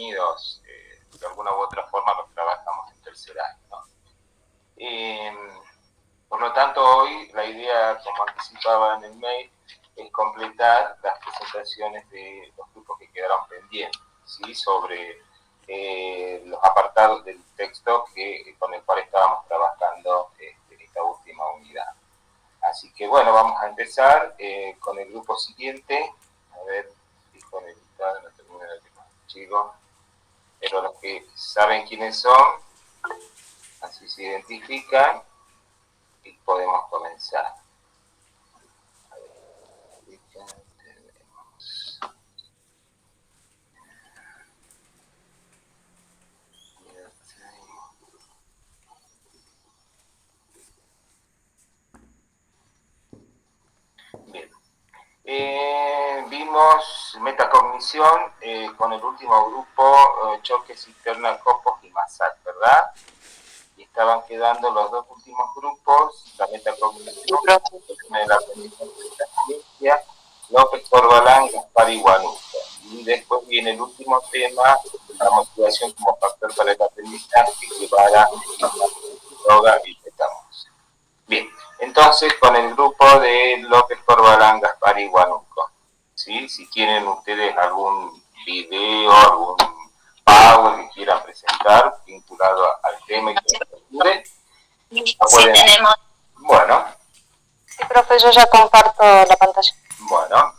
contenidos, de alguna u otra forma los trabajamos en tercer año, ¿no? Por lo tanto, hoy la idea, como anticipaba en el mail, es completar las presentaciones de los grupos que quedaron pendientes, ¿sí? Sobre los apartados del texto con el cual estábamos trabajando esta última unidad. Así que bueno, vamos a empezar con el grupo siguiente. A ver, disponibilidad, no termino de tener chicos, pero los que saben quiénes son, así se identifican y podemos comenzar. Bien. Vimos metacognición con el último grupo, choque, cisterna, copos y masat, ¿verdad? Y estaban quedando los dos últimos grupos, la metacognición, de la aprendizaje de la ciencia, López Corbalán, Gaspar y Guanuco. Y después viene el último tema, la motivación como factor para el aprendizaje, que va a droga y petamos. Bien, entonces con el grupo de López Corbalán, Gaspar y Guanuco, ¿sí? Si tienen ustedes algún video, algún PowerPoint que quieran presentar vinculado al tema y que les ayude, sí, tenemos. Bueno. Sí, profe, yo ya comparto la pantalla. Bueno.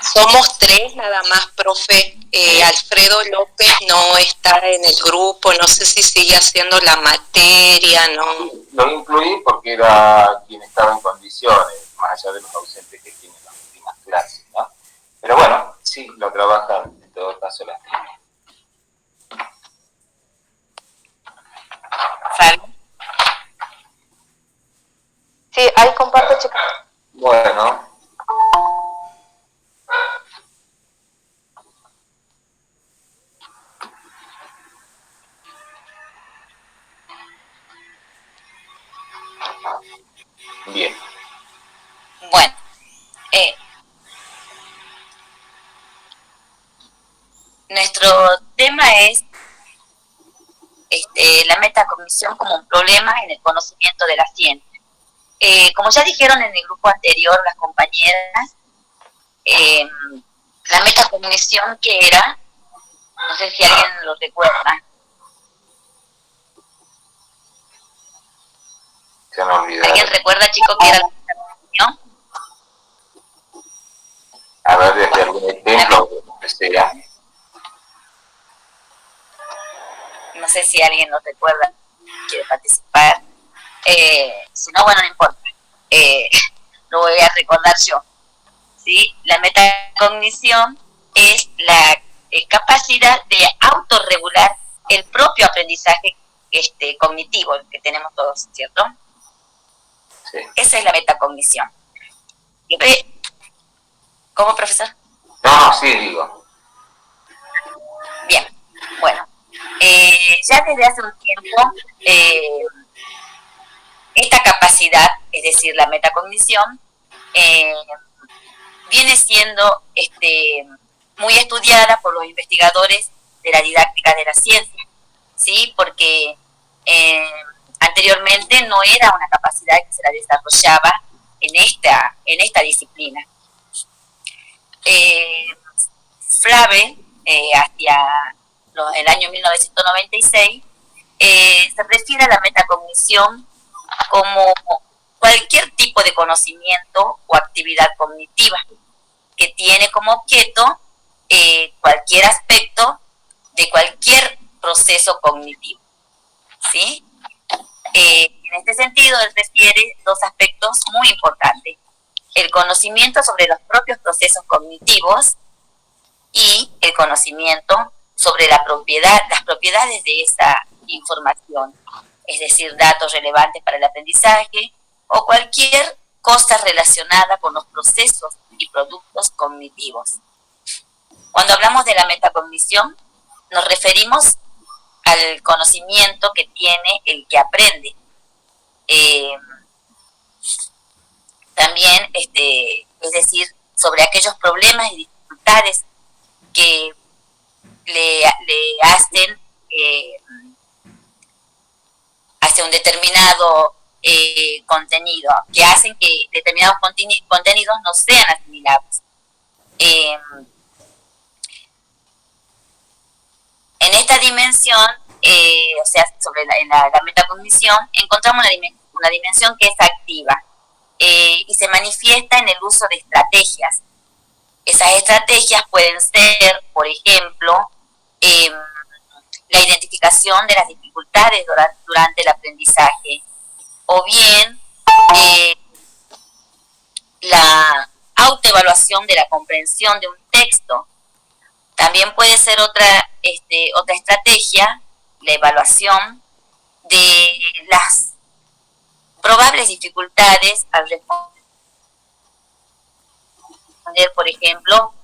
Somos tres nada más, profe. Alfredo López no está en el grupo, no sé si sigue haciendo la materia, ¿no? Sí, lo incluí porque era quien estaba en condiciones, más allá de los ausentes que tienen las últimas clases, ¿no? Pero bueno, sí, lo trabajan en todo caso las niñas. Sí, ahí comparto, chicas. Bueno. Bien. Bueno, nuestro tema es la metacognición como un problema en el conocimiento de la ciencia. Como ya dijeron en el grupo anterior las compañeras, la metacognición que era, no sé si alguien lo recuerda. Se me olvidó. ¿Alguien recuerda, chicos, que era la metacognición? A ver, desde algún ejemplo que sea. No sé si alguien lo recuerda, quiere participar. Si no, bueno, no importa. Lo voy a recordar yo. ¿Sí? La metacognición es la capacidad de autorregular el propio aprendizaje cognitivo que tenemos todos, ¿cierto? Sí. Esa es la metacognición. ¿Cómo, profesor? No, sí, digo. Bien, bueno. Ya desde hace un tiempo, esta capacidad, es decir, la metacognición, viene siendo muy estudiada por los investigadores de la didáctica de la ciencia, ¿sí? Porque anteriormente no era una capacidad que se la desarrollaba en esta disciplina. Frave, hacia el año 1996, se refiere a la metacognición como cualquier tipo de conocimiento o actividad cognitiva que tiene como objeto cualquier aspecto de cualquier proceso cognitivo, ¿sí? En este sentido, él refiere dos aspectos muy importantes: el conocimiento sobre los propios procesos cognitivos y el conocimiento sobre las propiedades de esa información, es decir, datos relevantes para el aprendizaje o cualquier cosa relacionada con los procesos y productos cognitivos. Cuando hablamos de la metacognición, nos referimos al conocimiento que tiene el que aprende. También, es decir, sobre aquellos problemas y dificultades que le hacen hacia un determinado contenido, que hacen que determinados contenidos no sean asimilables. En esta dimensión, o sea, sobre la metacognición, encontramos una dimensión que es activa y se manifiesta en el uso de estrategias. Esas estrategias pueden ser, por ejemplo, la identificación de las dificultades durante el aprendizaje, o bien la autoevaluación de la comprensión de un texto. También puede ser otra estrategia, la evaluación de las probables dificultades al responder, por ejemplo,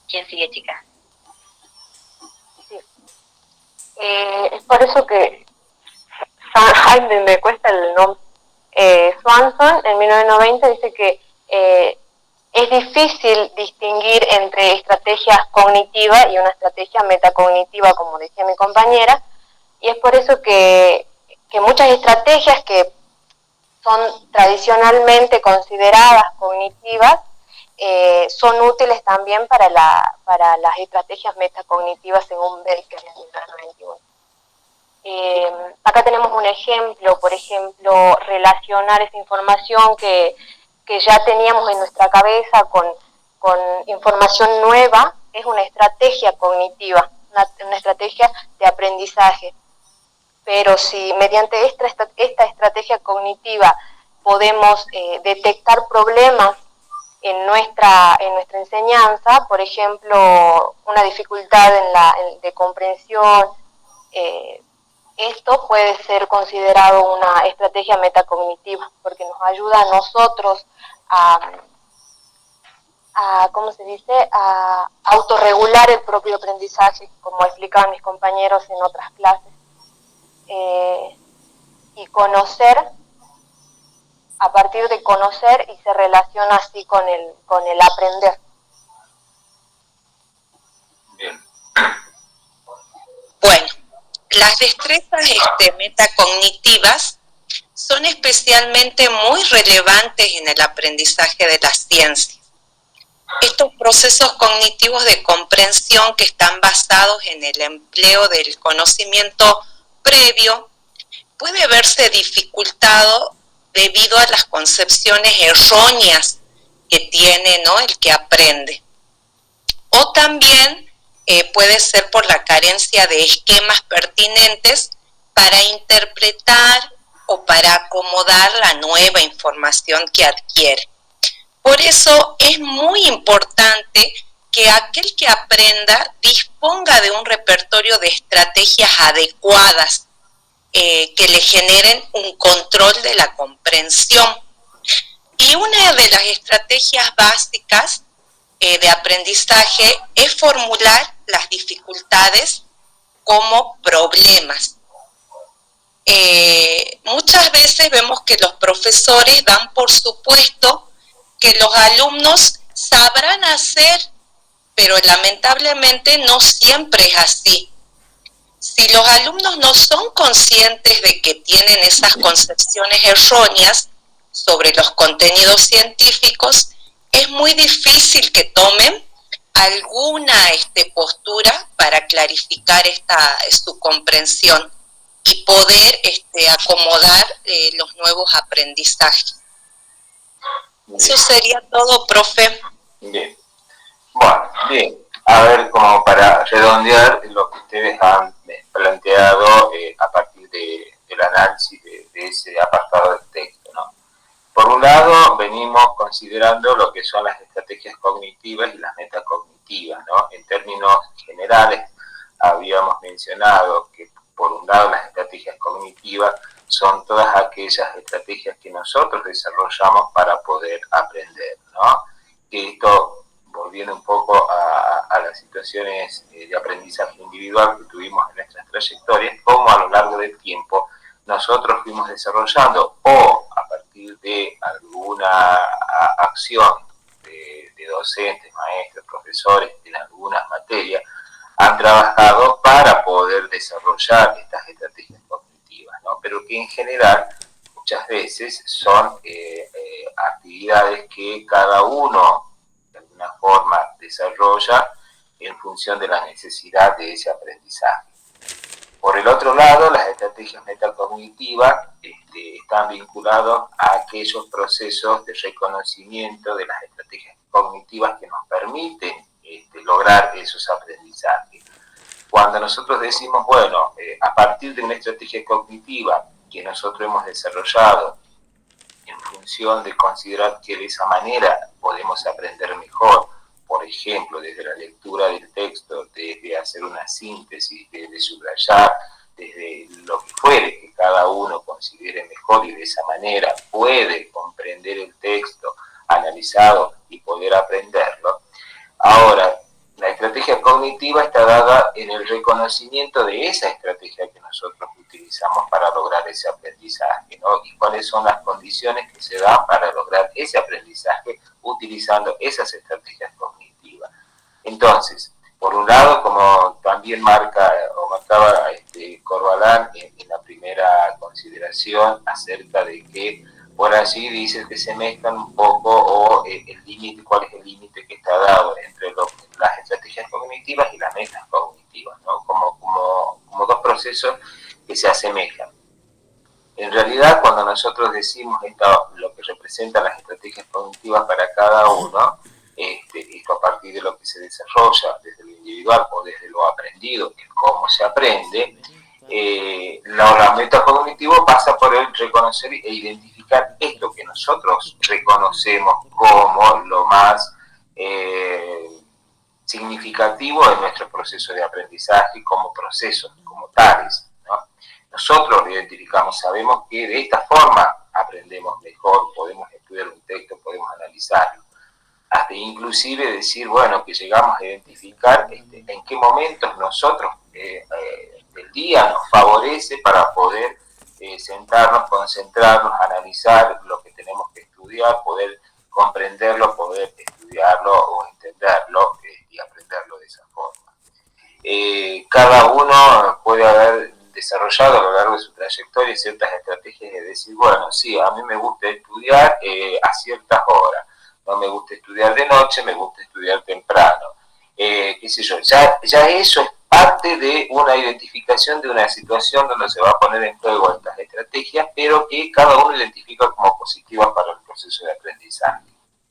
¿Quién sigue, chica? Sí. Es por eso que me cuesta el nombre. Swanson en 1990 dice que es difícil distinguir entre estrategias cognitivas y una estrategia metacognitiva, como decía mi compañera, y es por eso que muchas estrategias que son tradicionalmente consideradas cognitivas son útiles también para las estrategias metacognitivas, según Baker en 1991. Acá tenemos un ejemplo, por ejemplo, relacionar esa información que ya teníamos en nuestra cabeza con información nueva, es una estrategia cognitiva, una estrategia de aprendizaje. Pero si mediante esta estrategia cognitiva podemos detectar problemas en nuestra enseñanza, por ejemplo, una dificultad de comprensión, esto puede ser considerado una estrategia metacognitiva, porque nos ayuda a nosotros ¿cómo se dice?, a autorregular el propio aprendizaje, como explicaban mis compañeros en otras clases, y conocer, a partir de conocer, y se relaciona así con el aprender. Bien. Bueno, las destrezas metacognitivas son especialmente muy relevantes en el aprendizaje de las ciencias. Estos procesos cognitivos de comprensión que están basados en el empleo del conocimiento previo puede verse dificultado debido a las concepciones erróneas que tiene, ¿no?, el que aprende. O también puede ser por la carencia de esquemas pertinentes para interpretar o para acomodar la nueva información que adquiere. Por eso es muy importante que aquel que aprenda disponga de un repertorio de estrategias adecuadas que le generen un control de la comprensión. Y una de las estrategias básicas de aprendizaje es formular las dificultades como problemas. Muchas veces vemos que los profesores dan por supuesto que los alumnos sabrán hacer, pero lamentablemente no siempre es así. Si los alumnos no son conscientes de que tienen esas concepciones erróneas sobre los contenidos científicos, es muy difícil que tomen alguna postura para clarificar su comprensión y poder acomodar los nuevos aprendizajes. Bien. Eso sería todo, profe. Bien. Bueno, bien. A ver, como para redondear lo que ustedes han planteado a partir del análisis de ese apartado del texto, ¿no? Por un lado, venimos considerando lo que son las estrategias cognitivas y las metacognitivas, ¿no? En términos generales, habíamos mencionado que, por un lado, las estrategias cognitivas son todas aquellas estrategias que nosotros desarrollamos para poder aprender, ¿no? Que esto, volviendo un poco a las situaciones de aprendizaje individual que tuvimos en nuestras trayectorias, cómo a lo largo del tiempo nosotros fuimos desarrollando, o a partir de alguna acción docentes, maestros, profesores en algunas materias, han trabajado para poder desarrollar estas estrategias cognitivas, ¿no? Pero que en general muchas veces son actividades que cada uno de alguna forma desarrolla en función de la necesidad de ese aprendizaje. Por el otro lado, las estrategias metacognitivas están vinculadas a aquellos procesos de reconocimiento de las estrategias cognitivas que nos permiten lograr esos aprendizajes. Cuando nosotros decimos, bueno, a partir de una estrategia cognitiva que nosotros hemos desarrollado en función de considerar que de esa manera podemos aprender mejor, por ejemplo, desde la lectura del texto, desde hacer una síntesis, desde subrayar, desde lo que fuere que cada uno considere mejor y de esa manera puede comprender el texto analizado y poder aprenderlo. Ahora, la estrategia cognitiva está dada en el reconocimiento de esa estrategia que nosotros utilizamos para lograr ese aprendizaje, ¿no? Y cuáles son las condiciones que se dan para lograr ese aprendizaje utilizando esas estrategias cognitivas. Entonces, por un lado, como también marcaba Corvalán en la primera consideración acerca de que por allí dice que se mezclan un poco o el límite, cuál es el límite que está dado entre las estrategias cognitivas y las metas cognitivas, ¿no? Como dos procesos que se asemejan. En realidad, cuando nosotros decimos lo que representan las estrategias cognitivas para cada uno, esto a partir de lo que se desarrolla desde lo individual o desde lo aprendido, que es cómo se aprende, la meta cognitivo pasa por el reconocer e identificar esto que nosotros reconocemos como lo más significativo en nuestro proceso de aprendizaje como procesos, como tales, ¿no? Nosotros lo identificamos, sabemos que de esta forma aprendemos mejor, podemos estudiar un texto, podemos analizarlo, hasta inclusive decir, bueno, que llegamos a identificar en qué momentos nosotros el día nos favorece para poder sentarnos, concentrarnos, analizar lo que tenemos que estudiar, poder comprenderlo, poder estudiarlo o entenderlo y aprenderlo de esa forma. Cada uno puede haber desarrollado a lo largo de su trayectoria ciertas estrategias de decir, bueno, sí, a mí me gusta estudiar a ciertas horas, no me gusta estudiar de noche, me gusta estudiar temprano, qué sé yo, ya eso es parte de una identificación de una situación donde se va a poner en juego estas estrategias, pero que cada uno identifica como positivas para el proceso de aprendizaje,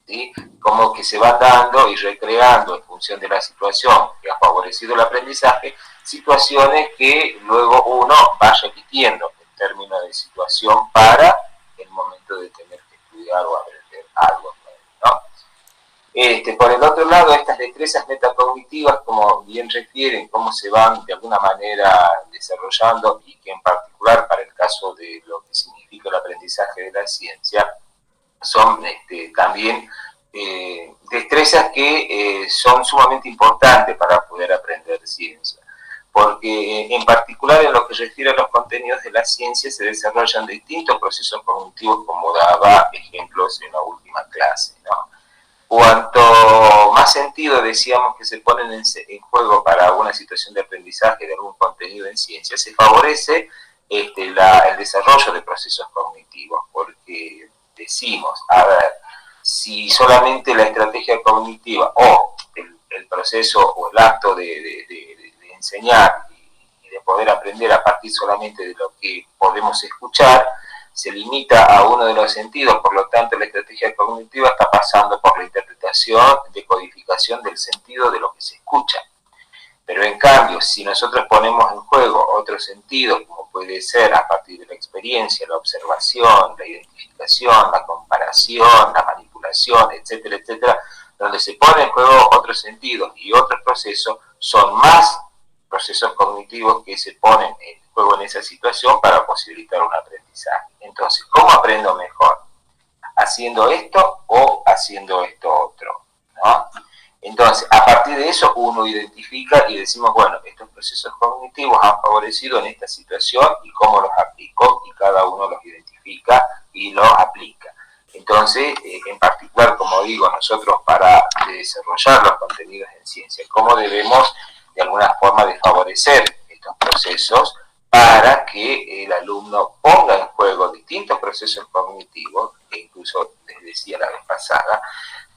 ¿sí? Como que se van dando y recreando en función de la situación que ha favorecido el aprendizaje, situaciones que luego uno va repitiendo en términos de situación para el momento de tener que estudiar o aprender algo, ¿no? Por el otro lado, estas destrezas metacognitivas, como bien refieren, cómo se van de alguna manera desarrollando y que en particular para el caso de lo que significa el aprendizaje de la ciencia, son también destrezas que son sumamente importantes para poder aprender ciencia, porque en particular en lo que refiere a los contenidos de la ciencia se desarrollan distintos procesos cognitivos, como daba ejemplos en la última clase, ¿no? Cuanto más sentido decíamos que se ponen en juego para alguna situación de aprendizaje de algún contenido en ciencia, se favorece el desarrollo de procesos cognitivos, porque decimos, a ver, si solamente la estrategia cognitiva o el proceso o el acto de enseñar y de poder aprender a partir solamente de lo que podemos escuchar, se limita a uno de los sentidos, por lo tanto la estrategia cognitiva está pasando por la interpretación, decodificación del sentido de lo que se escucha. Pero en cambio, si nosotros ponemos en juego otros sentidos, como puede ser a partir de la experiencia, la observación, la identificación, la comparación, la manipulación, etcétera, etcétera, donde se ponen en juego otros sentidos y otros procesos, son más procesos cognitivos que se ponen en juego en esa situación para posibilitar un aprendizaje. Entonces, ¿cómo aprendo mejor? ¿Haciendo esto o haciendo esto otro? ¿No? Entonces, a partir de eso uno identifica y decimos, bueno, estos procesos cognitivos han favorecido en esta situación y cómo los aplico, y cada uno los identifica y los aplica. Entonces, en particular, como digo, nosotros para desarrollar los contenidos en ciencia, ¿cómo debemos de alguna forma de favorecer estos procesos para que el alumno ponga en juego distintos procesos cognitivos, que incluso les decía la vez pasada,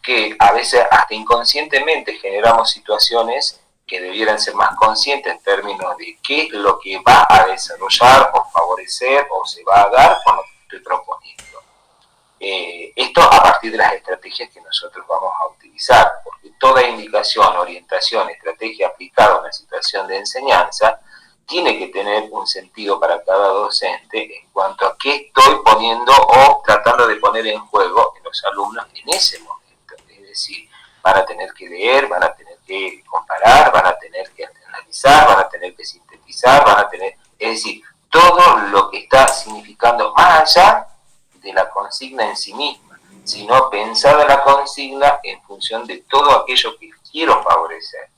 que a veces hasta inconscientemente generamos situaciones que debieran ser más conscientes en términos de qué es lo que va a desarrollar o favorecer o se va a dar con lo que estoy proponiendo. Esto a partir de las estrategias que nosotros vamos a utilizar, porque toda indicación, orientación, estrategia aplicada a una situación de enseñanza tiene que tener un sentido para cada docente en cuanto a qué estoy poniendo o tratando de poner en juego en los alumnos en ese momento. Es decir, van a tener que leer, van a tener que comparar, van a tener que analizar, van a tener que sintetizar, van a tener, es decir, todo lo que está significando más allá de la consigna en sí misma, sino pensada la consigna en función de todo aquello que quiero favorecer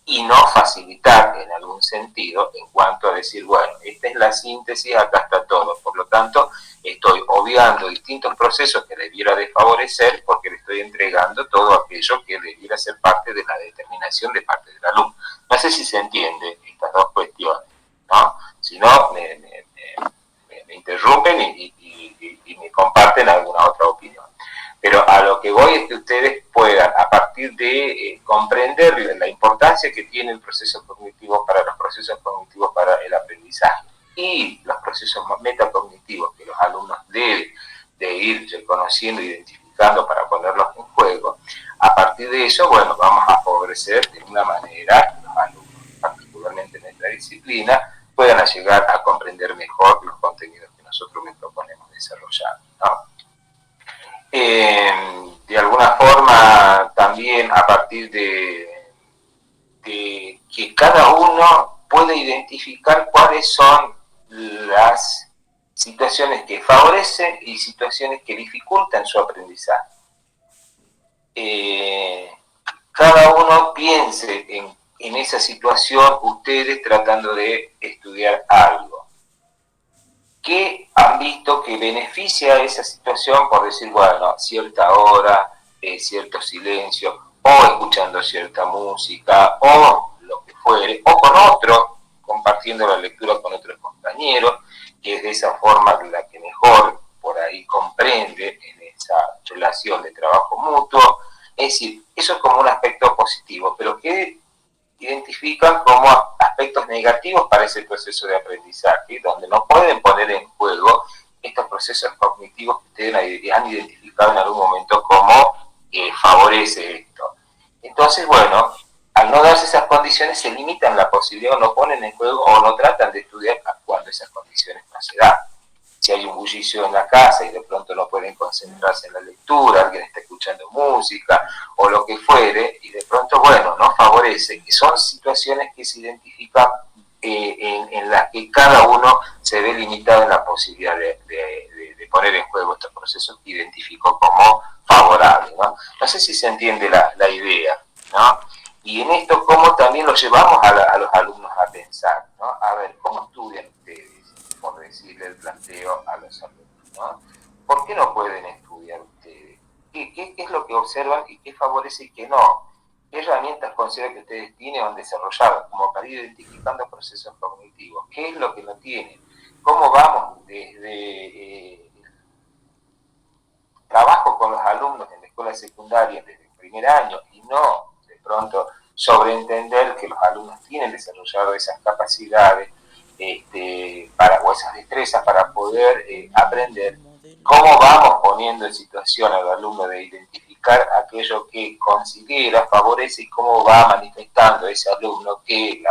y no facilitar en algún sentido en cuanto a decir, bueno, esta es la síntesis, acá está todo, por lo tanto estoy obviando distintos procesos que debiera de favorecer porque le estoy entregando todo aquello que debiera ser parte de la determinación de parte del alumno. No sé si se entiende estas dos cuestiones, ¿no? Si no, me interrumpen y me comparten alguna otra opinión. Pero a lo que voy es que ustedes puedan, a partir de comprender la importancia que tiene el proceso cognitivo para los procesos cognitivos para el aprendizaje y los procesos metacognitivos que los alumnos deben de ir reconociendo, identificando para ponerlos en juego, a partir de eso, bueno, vamos a favorecer de una manera que los alumnos, particularmente en esta disciplina, puedan llegar a comprender mejor los contenidos que nosotros les proponemos desarrollar, ¿no? De alguna forma también a partir de que cada uno puede identificar cuáles son las situaciones que favorecen y situaciones que dificultan su aprendizaje. Cada uno piense en esa situación, ustedes tratando de estudiar algo. ¿Qué han visto que beneficia a esa situación por decir, bueno, cierta hora, cierto silencio, o escuchando cierta música, o lo que fuere, o con otro, compartiendo la lectura con otros compañeros, que es de esa forma la que mejor por ahí comprende en esa relación de trabajo mutuo? Es decir, eso es como un aspecto positivo, pero que identifican como aspectos negativos para ese proceso de aprendizaje, donde no pueden poner en juego estos procesos cognitivos que ustedes han identificado en algún momento como favorece esto. Entonces, bueno, al no darse esas condiciones se limitan la posibilidad o no ponen en juego o no tratan de estudiar cuando esas condiciones no se dan. Si hay un bullicio en la casa y de pronto no pueden concentrarse en la lectura, alguien está escuchando música o lo que fuere, y de pronto, bueno, no favorece, que son situaciones que se identifican en las que cada uno se ve limitado en la posibilidad de poner en juego estos procesos que identificó como favorables, ¿no? No sé si se entiende la idea, ¿no? Y en esto, cómo también lo llevamos a los alumnos a pensar, ¿no? A ver, ¿cómo estudian ustedes? Por decirle el planteo a los alumnos, ¿no? ¿Por qué no pueden estudiar ustedes? ¿Qué es lo que observan y qué favorece y qué no? ¿Qué herramientas consideran que ustedes tienen o han desarrollado como para ir identificando procesos cognitivos? ¿Qué es lo que no tienen? ¿Cómo vamos desde trabajo con los alumnos en la escuela secundaria desde el primer año y no de pronto sobreentender que los alumnos tienen desarrollado esas capacidades o esas destrezas para poder aprender? ¿Cómo vamos poniendo en situación al alumno de identificar aquello que considera, favorece y cómo va manifestando ese alumno que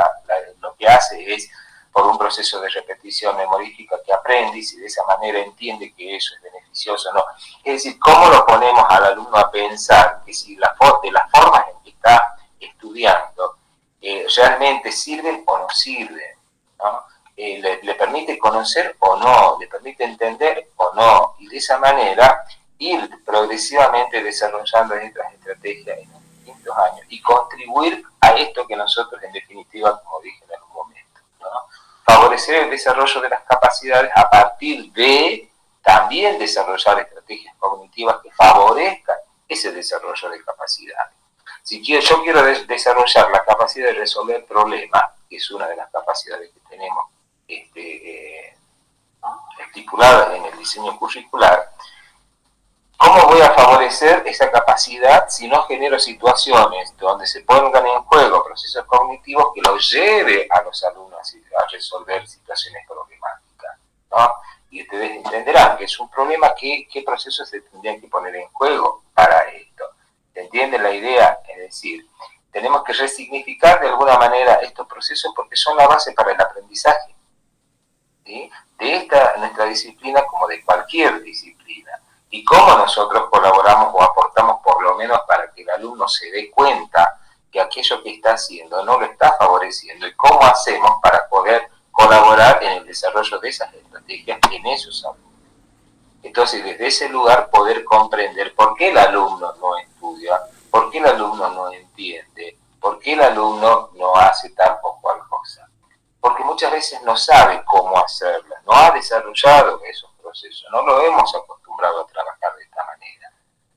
lo que hace es por un proceso de repetición memorística que aprende y si de esa manera entiende que eso es beneficioso o no? Es decir, ¿cómo lo ponemos al alumno a pensar que si de las formas en que está estudiando realmente sirven o no sirven, ¿no? Le permite conocer o no, le permite entender o no, y de esa manera ir progresivamente desarrollando estas estrategias en los distintos años y contribuir a esto que nosotros en definitiva, como dije en algún momento, ¿no? Favorecer el desarrollo de las capacidades a partir de también desarrollar estrategias estrategias cognitivas que favorezcan ese desarrollo de capacidades. Si yo quiero desarrollar la capacidad de resolver problemas, que es una de las capacidades que tenemos estipuladas en el diseño curricular, ¿cómo voy a favorecer esa capacidad si no genero situaciones donde se pongan en juego procesos cognitivos que los lleve a los alumnos a resolver situaciones problemáticas, ¿no? Y ustedes entenderán que es un problema, ¿qué procesos se tendrían que poner en juego para esto? ¿Se entiende la idea? Es decir, tenemos que resignificar de alguna manera estos procesos porque son la base para el aprendizaje, ¿sí? De nuestra disciplina como de cualquier disciplina. Y cómo nosotros colaboramos o aportamos por lo menos para que el alumno se dé cuenta que aquello que está haciendo no lo está favoreciendo y cómo hacemos para poder colaborar en el desarrollo de esas estrategias en esos alumnos. Entonces, desde ese lugar poder comprender por qué el alumno no estudia, por qué el alumno no entiende, por qué el alumno no hace tal o cual cosa. Porque muchas veces no sabe cómo hacerla, no ha desarrollado esos procesos, no lo hemos acostumbrado a trabajar de esta manera.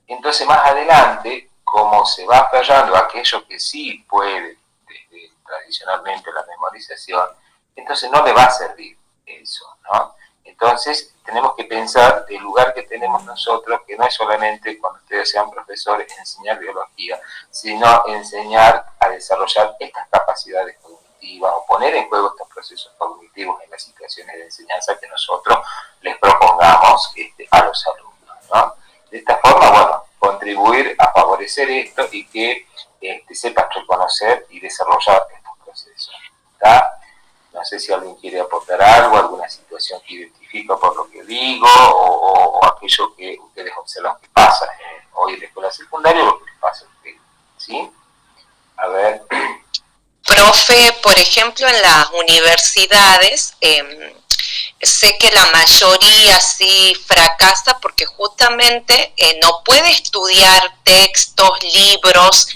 Entonces, más adelante, como se va fallando aquello que sí puede, desde tradicionalmente la memorización, entonces no le va a servir eso, ¿no? Entonces, tenemos que pensar del lugar que tenemos nosotros, que no es solamente cuando ustedes sean profesores enseñar biología, sino enseñar a desarrollar estas capacidades cognitivas o poner en juego estos procesos cognitivos en las situaciones de enseñanza que nosotros les propongamos a los alumnos, ¿no? De esta forma, bueno, contribuir a favorecer esto y que sepan reconocer y desarrollar estos procesos, ¿está? No sé si alguien quiere aportar algo, alguna situación que identifica por lo que digo, o aquello que ustedes observan que pasa hoy en la escuela secundaria, o lo que les pasa a ustedes, ¿sí? A ver. Profe, por ejemplo, en las universidades, sé que la mayoría sí fracasa porque justamente no puede estudiar textos, libros,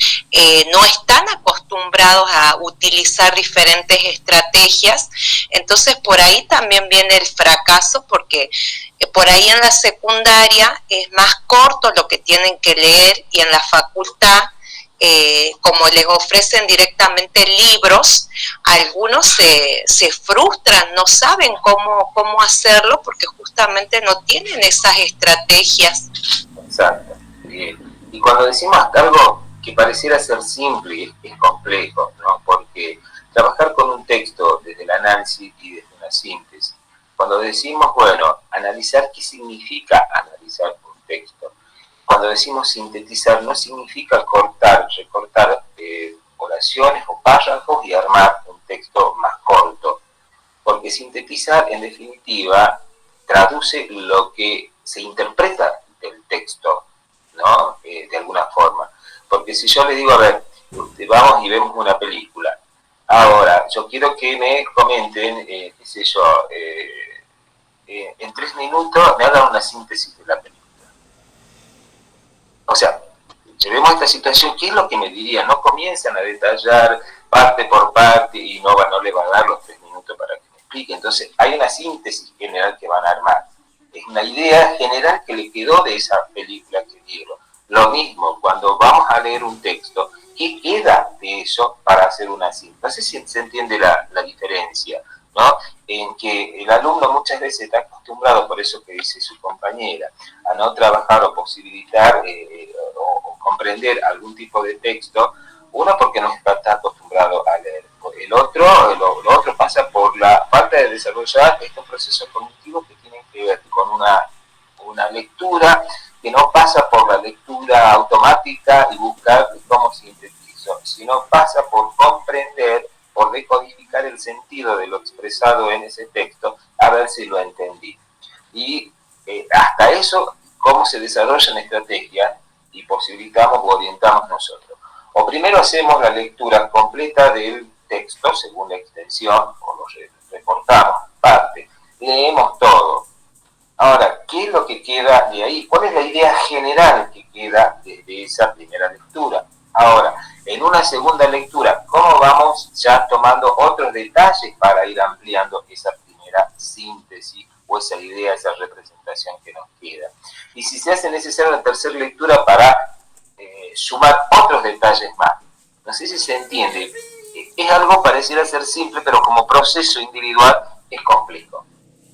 no están acostumbrados a utilizar diferentes estrategias, entonces por ahí también viene el fracaso porque por ahí en la secundaria es más corto lo que tienen que leer y en la facultad como les ofrecen directamente libros, algunos se frustran, no saben cómo hacerlo porque justamente no tienen esas estrategias. Exacto. Bien. Y cuando decimos algo que pareciera ser simple, es complejo, ¿no? Porque trabajar con un texto desde el análisis y desde una síntesis, cuando decimos, bueno, analizar, ¿qué significa analizar un texto? Cuando decimos sintetizar, no significa cortar, recortar oraciones o párrafos y armar un texto más corto. Porque sintetizar, en definitiva, traduce lo que se interpreta del texto, ¿no? De alguna forma. Porque si yo le digo, a ver, vamos y vemos una película. Ahora, yo quiero que me comenten, qué sé yo, en 3 minutos me hagan una síntesis de la película. O sea, llevemos esta situación, ¿qué es lo que me dirían? No comienzan a detallar parte por parte y no le van a dar los 3 minutos para que me explique. Entonces, hay una síntesis general que van a armar. Es una idea general que le quedó de esa película que vieron. Lo mismo, cuando vamos a leer un texto, ¿qué queda de eso para hacer una síntesis? No sé si se entiende la diferencia, ¿no? En que el alumno muchas veces está acostumbrado, por eso que dice su compañera, a no trabajar o posibilitar o comprender algún tipo de texto, uno porque no está acostumbrado a leer, lo otro pasa por la falta de desarrollar estos procesos cognitivos que tienen que ver con una lectura que no pasa por la lectura automática y buscar cómo sintetizo, sino pasa por comprender, por decodificar el sentido de lo expresado en ese texto, a ver si lo entendí. Y hasta eso, cómo se desarrollan estrategias y posibilitamos o orientamos nosotros. O primero hacemos la lectura completa del texto, según la extensión, o lo recortamos parte, leemos todo. Ahora, ¿qué es lo que queda de ahí? ¿Cuál es la idea general que queda desde esa primera lectura? Ahora, en una segunda lectura, ¿cómo vamos ya tomando otros detalles para ir ampliando esa primera síntesis o esa idea, esa representación que nos queda? Y si se hace necesaria una tercera lectura para sumar otros detalles más. No sé si se entiende. Es algo pareciera ser simple, pero como proceso individual es complejo,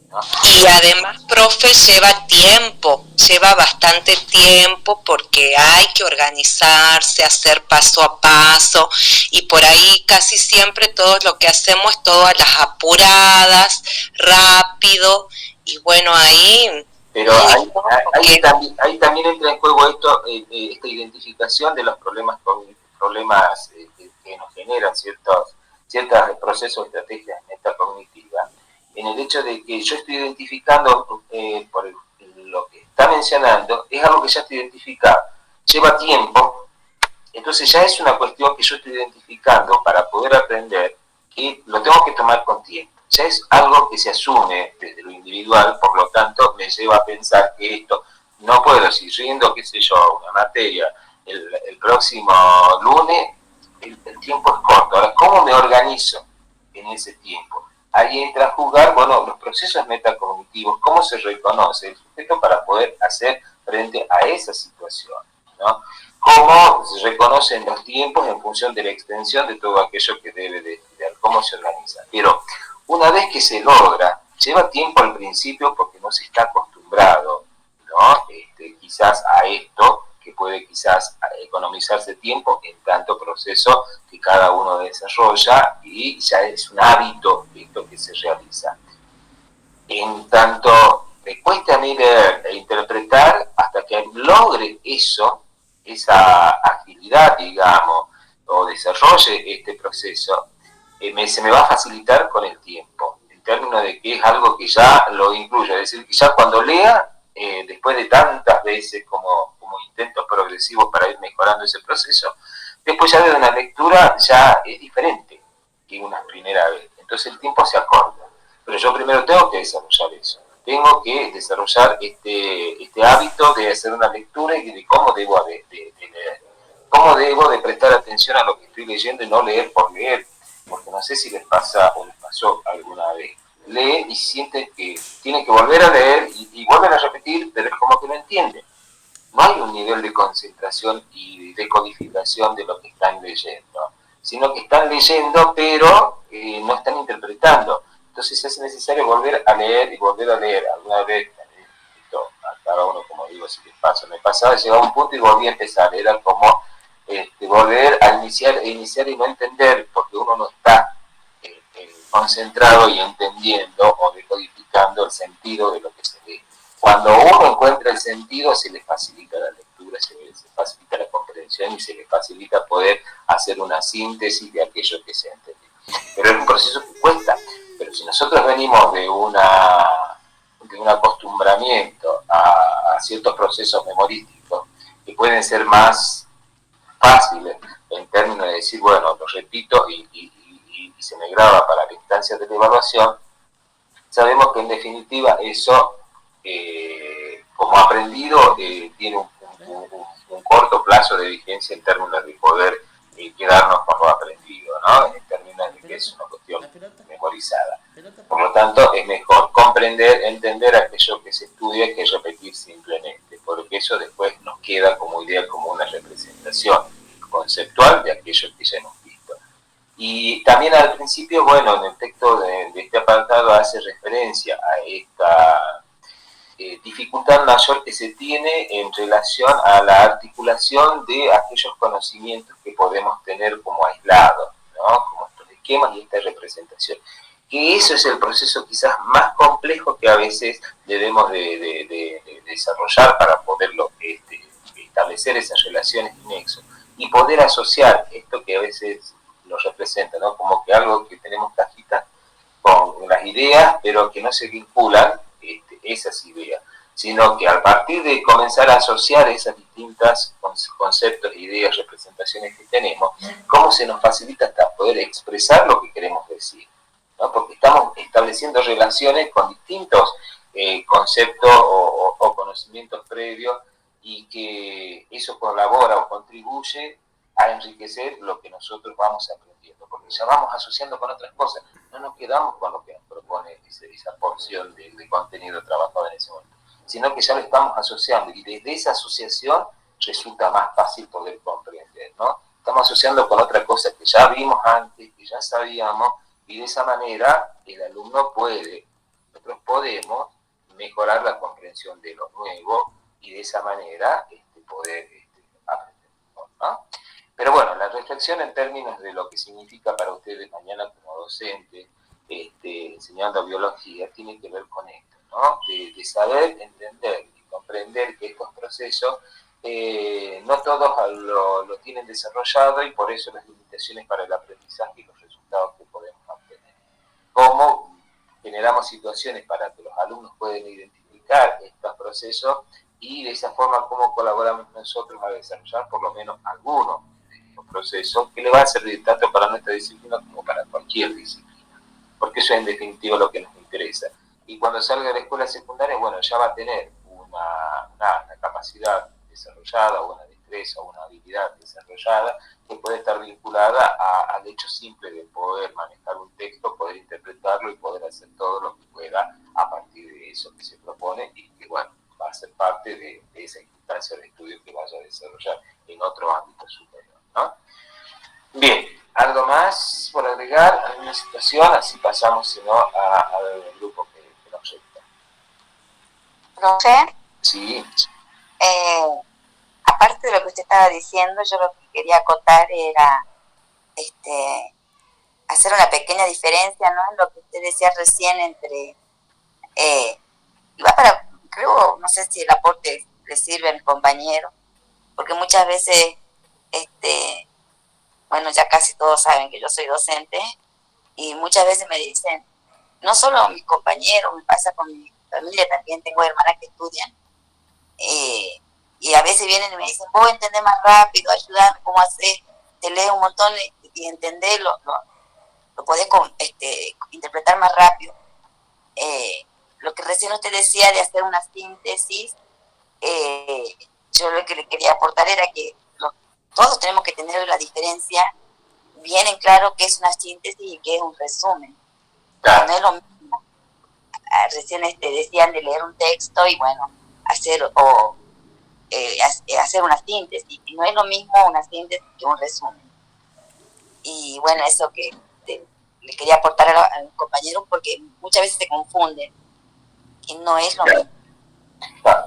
¿no? Y además, profe, lleva bastante tiempo porque hay que organizarse, hacer paso a paso, y por ahí casi siempre todo lo que hacemos es todas las apuradas, rápido, y bueno, ahí... Pero ahí también entra en juego esta identificación de los problemas que nos generan ciertos procesos, estrategias metacognitivas, en el hecho de que yo estoy identificando por lo que está mencionando, es algo que ya está identificado, lleva tiempo, entonces ya es una cuestión que yo estoy identificando para poder aprender, que lo tengo que tomar con tiempo. Ya es algo que se asume desde lo individual, por lo tanto me lleva a pensar que esto no puedo seguir riendo, qué sé yo, una materia el próximo lunes, el tiempo es corto. Ahora, ¿cómo me organizo en ese tiempo? Ahí entra a jugar, bueno, los procesos metacognitivos, cómo se reconoce el sujeto para poder hacer frente a esa situación, ¿no? Cómo se reconocen los tiempos en función de la extensión de todo aquello que debe de estudiar, cómo se organiza. Pero una vez que se logra, lleva tiempo al principio porque no se está acostumbrado, ¿no? Quizás a esto, que puede quizás economizarse tiempo en tanto proceso que cada uno desarrolla y ya es un hábito esto que se realiza. En tanto me cuesta a mí leer e interpretar hasta que logre eso, esa agilidad, digamos, o desarrolle este proceso, se me va a facilitar con el tiempo, en términos de que es algo que ya lo incluyo, es decir, que ya cuando lea, después de tantas veces como intentos progresivos para ir mejorando ese proceso, después ya de una lectura ya es diferente que una primera vez, entonces el tiempo se acorta, pero yo primero tengo que desarrollar eso, tengo que desarrollar este hábito de hacer una lectura y de cómo debo de leer, cómo debo de prestar atención a lo que estoy leyendo y no leer por leer, porque no sé si les pasa o les pasó alguna vez. Leen y sienten que tienen que volver a leer y vuelven a repetir, pero es como que no entienden. No hay un nivel de concentración y de codificación de lo que están leyendo, sino que están leyendo, pero no están interpretando. Entonces se hace necesario volver a leer y volver a leer. Alguna vez, a cada uno, como digo, si les pasa, me pasaba, llegaba a un punto y volví a empezar. Era como volver a iniciar y no entender, porque uno no está concentrado y entendiendo o decodificando el sentido de lo que se lee. Cuando uno encuentra el sentido, se le facilita la lectura, se le facilita la comprensión y se le facilita poder hacer una síntesis de aquello que se entendió. Pero es un proceso que cuesta. Pero si nosotros venimos de un acostumbramiento a ciertos procesos memorísticos que pueden ser más fáciles en términos de decir, bueno, lo repito y se me graba para la instancia de la evaluación, sabemos que en definitiva eso, como aprendido, tiene un corto plazo de vigencia en términos de poder quedarnos con lo aprendido, ¿no? En términos de que es una cuestión memorizada. Por lo tanto, es mejor comprender, entender aquello que se estudia que repetir simplemente, porque eso después nos queda como idea, como una representación conceptual de aquello que ya hemos visto. Y también al principio, bueno, en el texto de este apartado hace referencia a esta dificultad mayor que se tiene en relación a la articulación de aquellos conocimientos que podemos tener como aislados, ¿no? Como estos esquemas y esta representación. Que eso es el proceso quizás más complejo que a veces debemos de desarrollar para poderlo establecer esas relaciones y nexos y poder asociar esto que a veces nos representa, ¿no? Como que algo que tenemos cajitas con las ideas, pero que no se vinculan esas ideas, sino que a partir de comenzar a asociar esas distintas conceptos, ideas, representaciones que tenemos, cómo se nos facilita hasta poder expresar lo que queremos decir, ¿no? Porque estamos estableciendo relaciones con distintos conceptos o conocimientos previos y que eso colabora o contribuye a enriquecer lo que nosotros vamos aprendiendo, porque ya vamos asociando con otras cosas, no nos quedamos con lo que nos propone esa porción de contenido trabajado en ese momento, sino que ya lo estamos asociando, y desde esa asociación resulta más fácil poder comprender, ¿no? Estamos asociando con otra cosa que ya vimos antes, que ya sabíamos, y de esa manera el alumno puede, nosotros podemos mejorar la comprensión de lo nuevo, y de esa manera poder aprender, ¿no? Pero bueno, la reflexión en términos de lo que significa para ustedes mañana como docente, enseñando biología, tiene que ver con esto, ¿no? De saber, entender y comprender que estos procesos no todos lo tienen desarrollado, y por eso las limitaciones para el aprendizaje y los resultados que podemos obtener. Cómo generamos situaciones para que los alumnos puedan identificar estos procesos, y de esa forma cómo colaboramos nosotros a desarrollar por lo menos algunos de estos procesos, que le va a servir tanto para nuestra disciplina como para cualquier disciplina, porque eso es en definitiva lo que nos interesa. Y cuando salga de la escuela secundaria, bueno, ya va a tener una capacidad desarrollada, o una destreza, o una habilidad desarrollada, que puede estar vinculada al hecho simple de poder manejar un texto, poder interpretarlo y poder hacer todo lo que pueda a partir de eso que se propone, y que, bueno, va a ser parte de esa instancia de estudio que vaya a desarrollar en otro ámbito superior, ¿no? Bien, ¿algo más por agregar? ¿Alguna situación? Así pasamos, si no, al grupo que nos resta. Profe, Sí. aparte de lo que usted estaba diciendo, yo lo que quería acotar era hacer una pequeña diferencia, ¿no? En lo que usted decía recién entre... y va para, creo, no sé si el aporte le sirve a mis compañeros, porque muchas veces, bueno, ya casi todos saben que yo soy docente, y muchas veces me dicen, no solo mis compañeros, me pasa con mi familia también, tengo hermanas que estudian, y a veces vienen y me dicen, vos entendés más rápido, ayúdame, ¿cómo haces? Te leo un montón y entendés, lo podés interpretar más rápido. Lo que recién usted decía de hacer una síntesis, yo lo que le quería aportar era que todos tenemos que tener la diferencia bien en claro qué es una síntesis y qué es un resumen. Claro. No es lo mismo. Recién decían de leer un texto y bueno, hacer una síntesis, y no es lo mismo una síntesis que un resumen. Y bueno, eso que le quería aportar a los compañeros, porque muchas veces se confunden y no es lo mismo.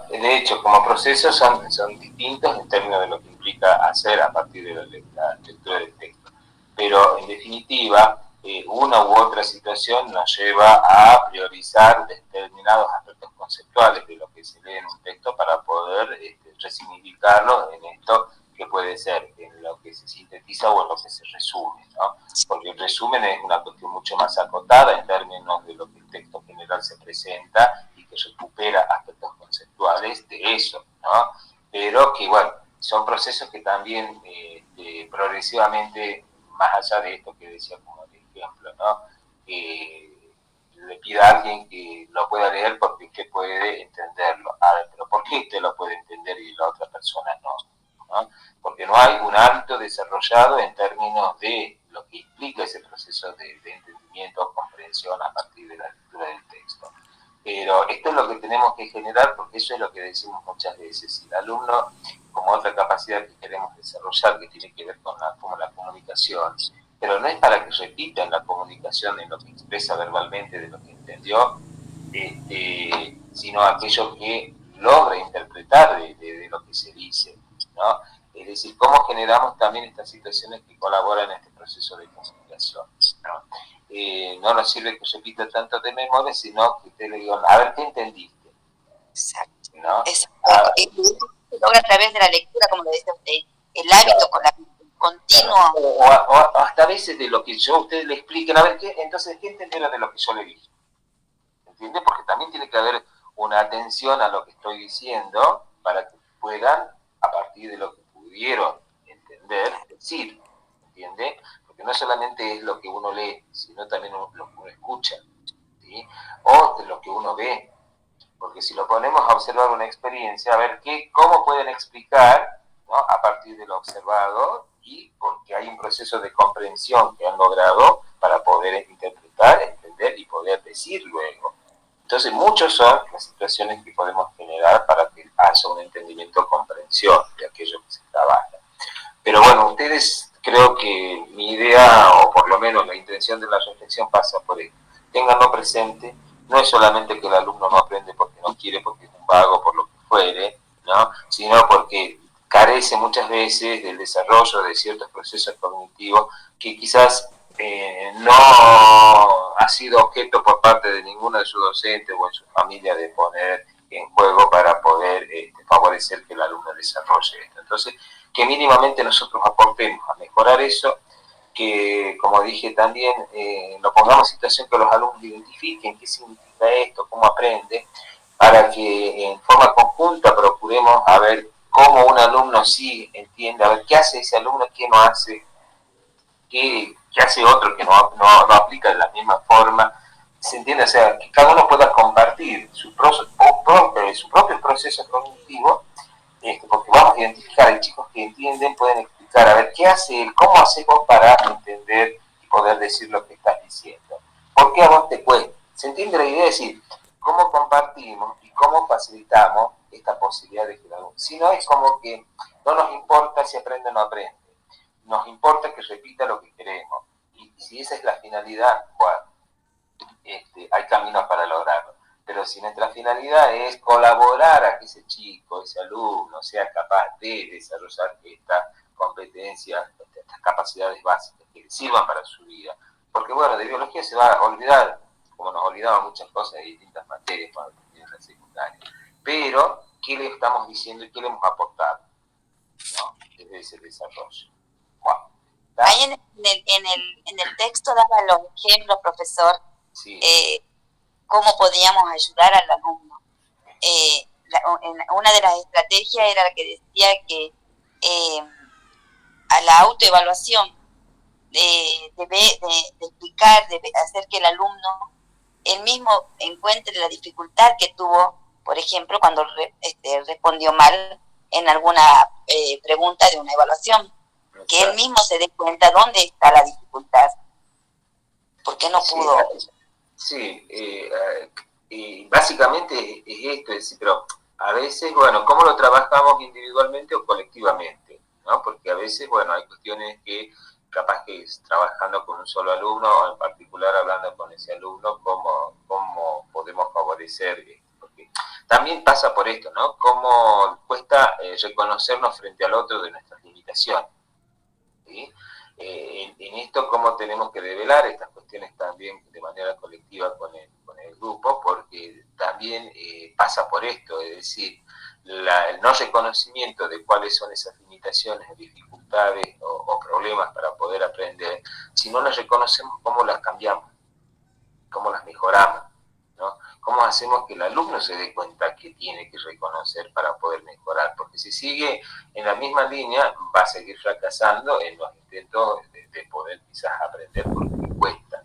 De hecho, como procesos son distintos en términos de lo que implica hacer a partir de la lectura del texto. Pero en definitiva, una u otra situación nos lleva a priorizar determinados aspectos conceptuales de lo que se lee en un texto para poder resignificarlo en esto que puede ser en lo que se sintetiza o en lo que se resume, ¿no? Porque el resumen es una cuestión mucho más acotada en términos de lo que el texto general se presenta, y que recupera aspectos conceptuales de eso, ¿no? Pero que, bueno, son procesos que también progresivamente, más allá de esto que decía como de ejemplo, ¿no? Le pida a alguien que lo pueda leer porque usted puede entenderlo. A ver, pero ¿por qué usted lo puede entender y la otra persona no? ¿No? Porque no hay un hábito desarrollado en términos de lo que implica ese proceso de entendimiento o comprensión a partir de la lectura del texto. Pero esto es lo que tenemos que generar, porque eso es lo que decimos muchas veces. Si el alumno, como otra capacidad que queremos desarrollar, que tiene que ver con la comunicación, pero no es para que repita en la comunicación en lo que expresa verbalmente de lo que entendió, sino aquello que logra interpretar de lo que se dice, ¿no? Es decir, cómo generamos también estas situaciones que colaboran en este proceso de comunicación, ¿no? No nos sirve que repita tanto de memoria, sino que usted le diga, a ver, ¿qué entendiste? Exacto. ¿No? Exacto. Y se logra a través de la lectura, como lo dice usted, el hábito con la continuo. O hasta a veces de lo que yo a ustedes le expliquen, a ver, entonces, ¿qué entendieron de lo que yo le dije? ¿Entiende? Porque también tiene que haber una atención a lo que estoy diciendo para que puedan, a partir de lo que pudieron entender, decir, ¿entiende? Porque no solamente es lo que uno lee, sino también lo que uno escucha, ¿sí? O de lo que uno ve. Porque si lo ponemos a observar una experiencia, a ver cómo pueden explicar, ¿no? A partir de lo observado, y porque hay un proceso de comprensión que han logrado para poder interpretar, entender y poder decir luego. Entonces, muchas son las situaciones que podemos generar para que haya un entendimiento o comprensión de aquello que se trabaja. Pero bueno, ustedes, creo que mi idea, o por lo menos la intención de la reflexión pasa por esto. Ténganlo presente, no es solamente que el alumno no aprende porque no quiere, porque es un vago, por lo que fuere, ¿no? Sino porque carece muchas veces del desarrollo de ciertos procesos cognitivos que quizás no ha sido objeto por parte de ninguno de sus docentes o en su familia de poner en juego para poder favorecer que el alumno desarrolle esto. Entonces, que mínimamente nosotros aportemos a mejorar eso, que, como dije también, nos pongamos en situación que los alumnos identifiquen qué significa esto, cómo aprende, para que en forma conjunta procuremos a ver cómo un alumno sí entiende, a ver qué hace ese alumno, qué no hace, qué hace otro que no aplica de la misma forma. ¿Se entiende? O sea, que cada uno pueda compartir sus propios procesos cognitivos, porque vamos a identificar, hay chicos que entienden, pueden explicar, a ver, ¿qué hace él? ¿Cómo hacemos para entender y poder decir lo que estás diciendo? ¿Por qué a vos te cuesta? ¿Se entiende la idea? Es decir, ¿cómo compartimos y cómo facilitamos esta posibilidad de que la... Si no, es como que no nos importa si aprende o no aprende, nos importa que repita lo que queremos. Y si esa es la finalidad, bueno, hay caminos para lograrlo. Pero si nuestra finalidad es colaborar a que ese chico, ese alumno, sea capaz de desarrollar estas competencias, estas capacidades básicas que le sirvan para su vida. Porque bueno, de biología se va a olvidar, como nos olvidamos muchas cosas de distintas materias cuando termine la secundaria. Pero, ¿qué le estamos diciendo y qué le hemos aportado? ¿No? Desde ese desarrollo. Bueno, ahí en el texto daba los ejemplos, profesor, sí. Cómo podíamos ayudar al alumno. Una de las estrategias era la que decía que a la autoevaluación de explicar, de hacer que el alumno él mismo encuentre la dificultad que tuvo, por ejemplo, cuando respondió mal en alguna pregunta de una evaluación, que él mismo se dé cuenta dónde está la dificultad, porque no pudo. Sí, básicamente es esto, es decir, pero a veces, bueno, ¿cómo lo trabajamos individualmente o colectivamente? ¿No? Porque a veces, bueno, hay cuestiones que capaz que es trabajando con un solo alumno, o en particular hablando con ese alumno, cómo podemos favorecer esto. Porque también pasa por esto, ¿no? Cómo cuesta reconocernos frente al otro de nuestras limitaciones, ¿sí? En esto, cómo tenemos que develar estas cuestiones también de manera colectiva con el grupo, porque también pasa por esto, es decir, el no reconocimiento de cuáles son esas limitaciones, dificultades o problemas para poder aprender. Si no las reconocemos, ¿cómo las cambiamos? ¿Cómo las mejoramos? ¿No? ¿Cómo hacemos que el alumno se dé cuenta que tiene que reconocer para poder mejorar? Porque si sigue en la misma línea, va a seguir fracasando en los intentos de poder quizás aprender porque le cuesta.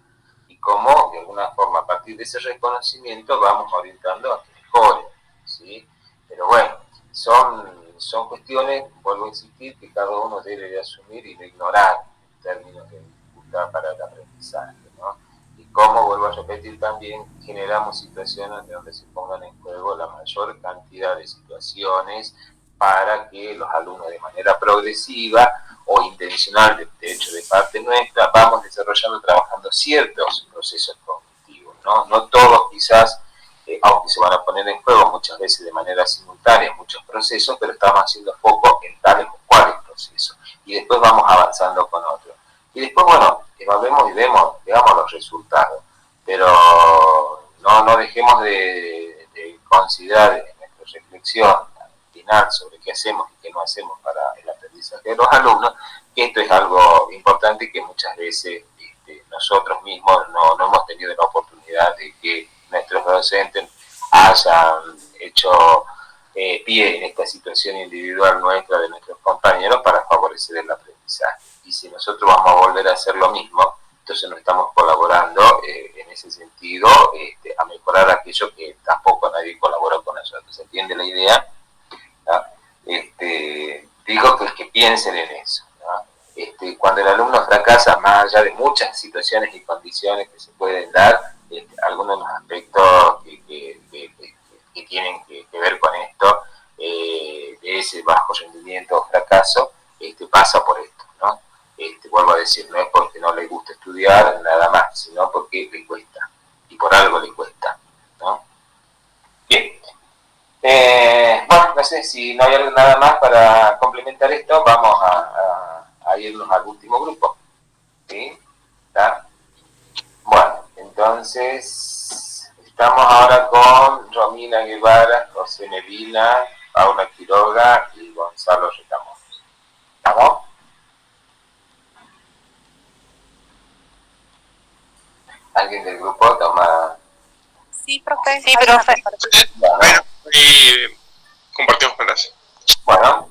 Y cómo, de alguna forma, a partir de ese reconocimiento, vamos orientando a que mejore, ¿sí? Pero bueno, son cuestiones, vuelvo a insistir, que cada uno debe de asumir y de ignorar en términos de dificultad para el aprendizaje, ¿no? Y cómo, vuelvo a repetir también, generamos situaciones donde se pongan en juego la mayor cantidad de situaciones para que los alumnos de manera progresiva o intencional, de hecho de parte nuestra, vamos desarrollando, trabajando ciertos procesos cognitivos, ¿no? No todos quizás, aunque se van a poner en juego muchas veces de manera simultánea muchos procesos, pero estamos haciendo foco en tales o cuales procesos. Y después vamos avanzando con otros. Y después, bueno, evaluemos y veamos los resultados, pero no dejemos de considerar en nuestra reflexión final sobre qué hacemos y qué no hacemos para el aprendizaje de los alumnos, que esto es algo importante y que muchas veces nosotros mismos no hemos tenido la oportunidad de que nuestros docentes hayan hecho pie en esta situación individual nuestra de nuestros compañeros para favorecer el aprendizaje. Y si nosotros vamos a volver a hacer lo mismo, entonces no estamos colaborando en ese sentido a mejorar aquello que tampoco nadie colaboró con nosotros. ¿Se entiende la idea? ¿No? Digo que piensen en eso, ¿no? Cuando el alumno fracasa, más allá de muchas situaciones y condiciones que se pueden dar, algunos de los aspectos que tienen que ver con esto, de ese bajo rendimiento o fracaso, pasa por esto, ¿no? Vuelvo a decir, no es porque no le gusta estudiar nada más, sino porque le cuesta, y por algo le cuesta, ¿no? Bien. Bueno, no sé si no hay nada más para complementar esto, vamos a irnos al último grupo, ¿sí? ¿Está? Bueno, entonces estamos ahora con Romina Guevara, José Medina, Paula Quiroga y Gonzalo Recamón. ¿Estamos? ¿Alguien del grupo toma? Sí, profe. Sí, profe. Bueno, y compartimos pantalla. Bueno.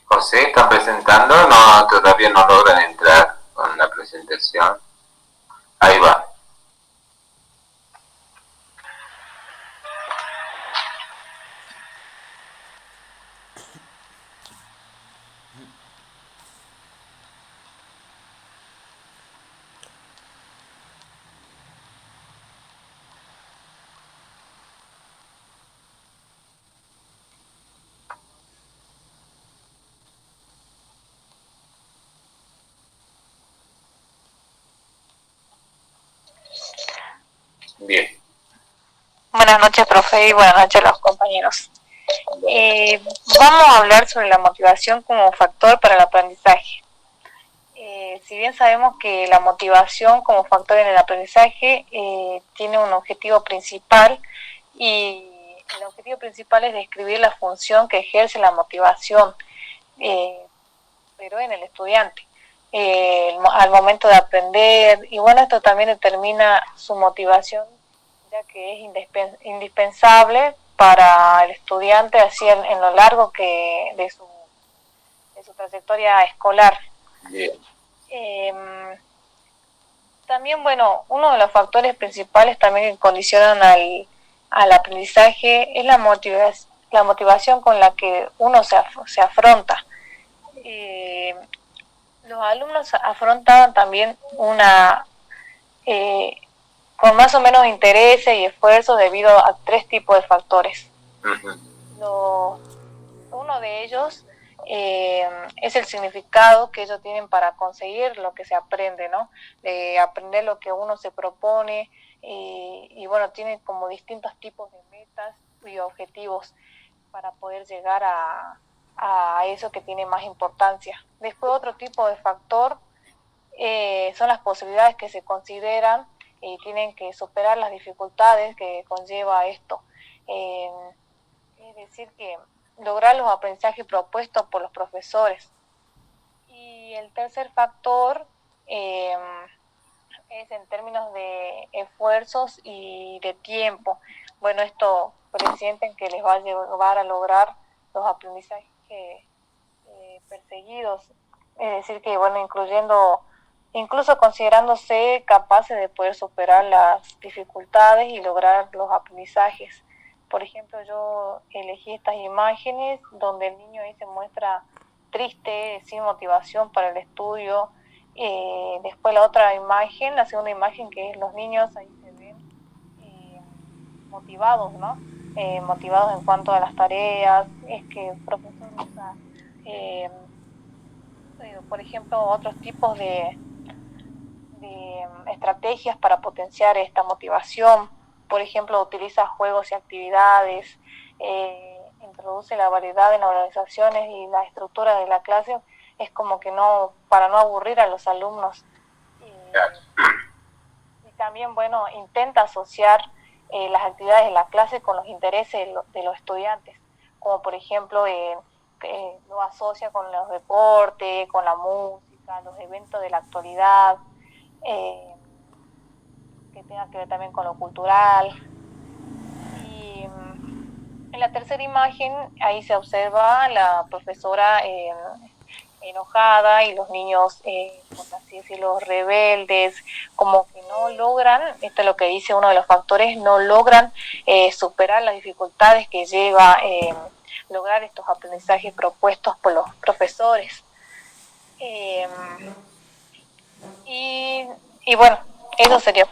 José, ¿están presentando? No, todavía no logran entrar con la presentación. Ahí va. Bien. Buenas noches, profe, y buenas noches a los compañeros. Vamos a hablar sobre la motivación como factor para el aprendizaje. Si bien sabemos que la motivación como factor en el aprendizaje tiene un objetivo principal, y el objetivo principal es describir la función que ejerce la motivación, pero en el estudiante, al momento de aprender, y bueno, esto también determina su motivación, ya que es indispensable para el estudiante así en lo largo de su trayectoria escolar. Bien. También, bueno, uno de los factores principales también que condicionan al aprendizaje es la motivación con la que uno se afronta. Los alumnos afrontan también con más o menos interés y esfuerzo debido a 3 tipos de factores. Uno de ellos es el significado que ellos tienen para conseguir lo que se aprende, ¿no? De aprender lo que uno se propone, y bueno, tienen como distintos tipos de metas y objetivos para poder llegar a eso que tiene más importancia. Después, otro tipo de factor son las posibilidades que se consideran y tienen que superar las dificultades que conlleva esto. Es decir, que lograr los aprendizajes propuestos por los profesores. Y el tercer factor es en términos de esfuerzos y de tiempo. Bueno, esto presienten que les va a llevar a lograr los aprendizajes perseguidos. Es decir, que bueno, incluso considerándose capaces de poder superar las dificultades y lograr los aprendizajes. Por ejemplo, yo elegí estas imágenes donde el niño ahí se muestra triste, sin motivación para el estudio. Después la otra imagen, la segunda imagen, que es los niños, ahí se ven motivados, ¿no? Motivados en cuanto a las tareas. Es que el profesor usa, por ejemplo, otros tipos de estrategias para potenciar esta motivación. por ejemplo, utiliza juegos y actividades, introduce la variedad en las organizaciones y la estructura de la clase, es como que no, para no aburrir a los alumnos. Y también, bueno, intenta asociar las actividades de la clase con los intereses de los estudiantes, como por ejemplo lo asocia con los deportes, con la música, los eventos de la actualidad, que tenga que ver también con lo cultural. Y en la tercera imagen, ahí se observa la profesora enojada y los niños, por así decirlo, rebeldes, como que no logran, esto es lo que dice uno de los factores, no logran superar las dificultades que lleva lograr estos aprendizajes propuestos por los profesores. Y bueno, eso sería.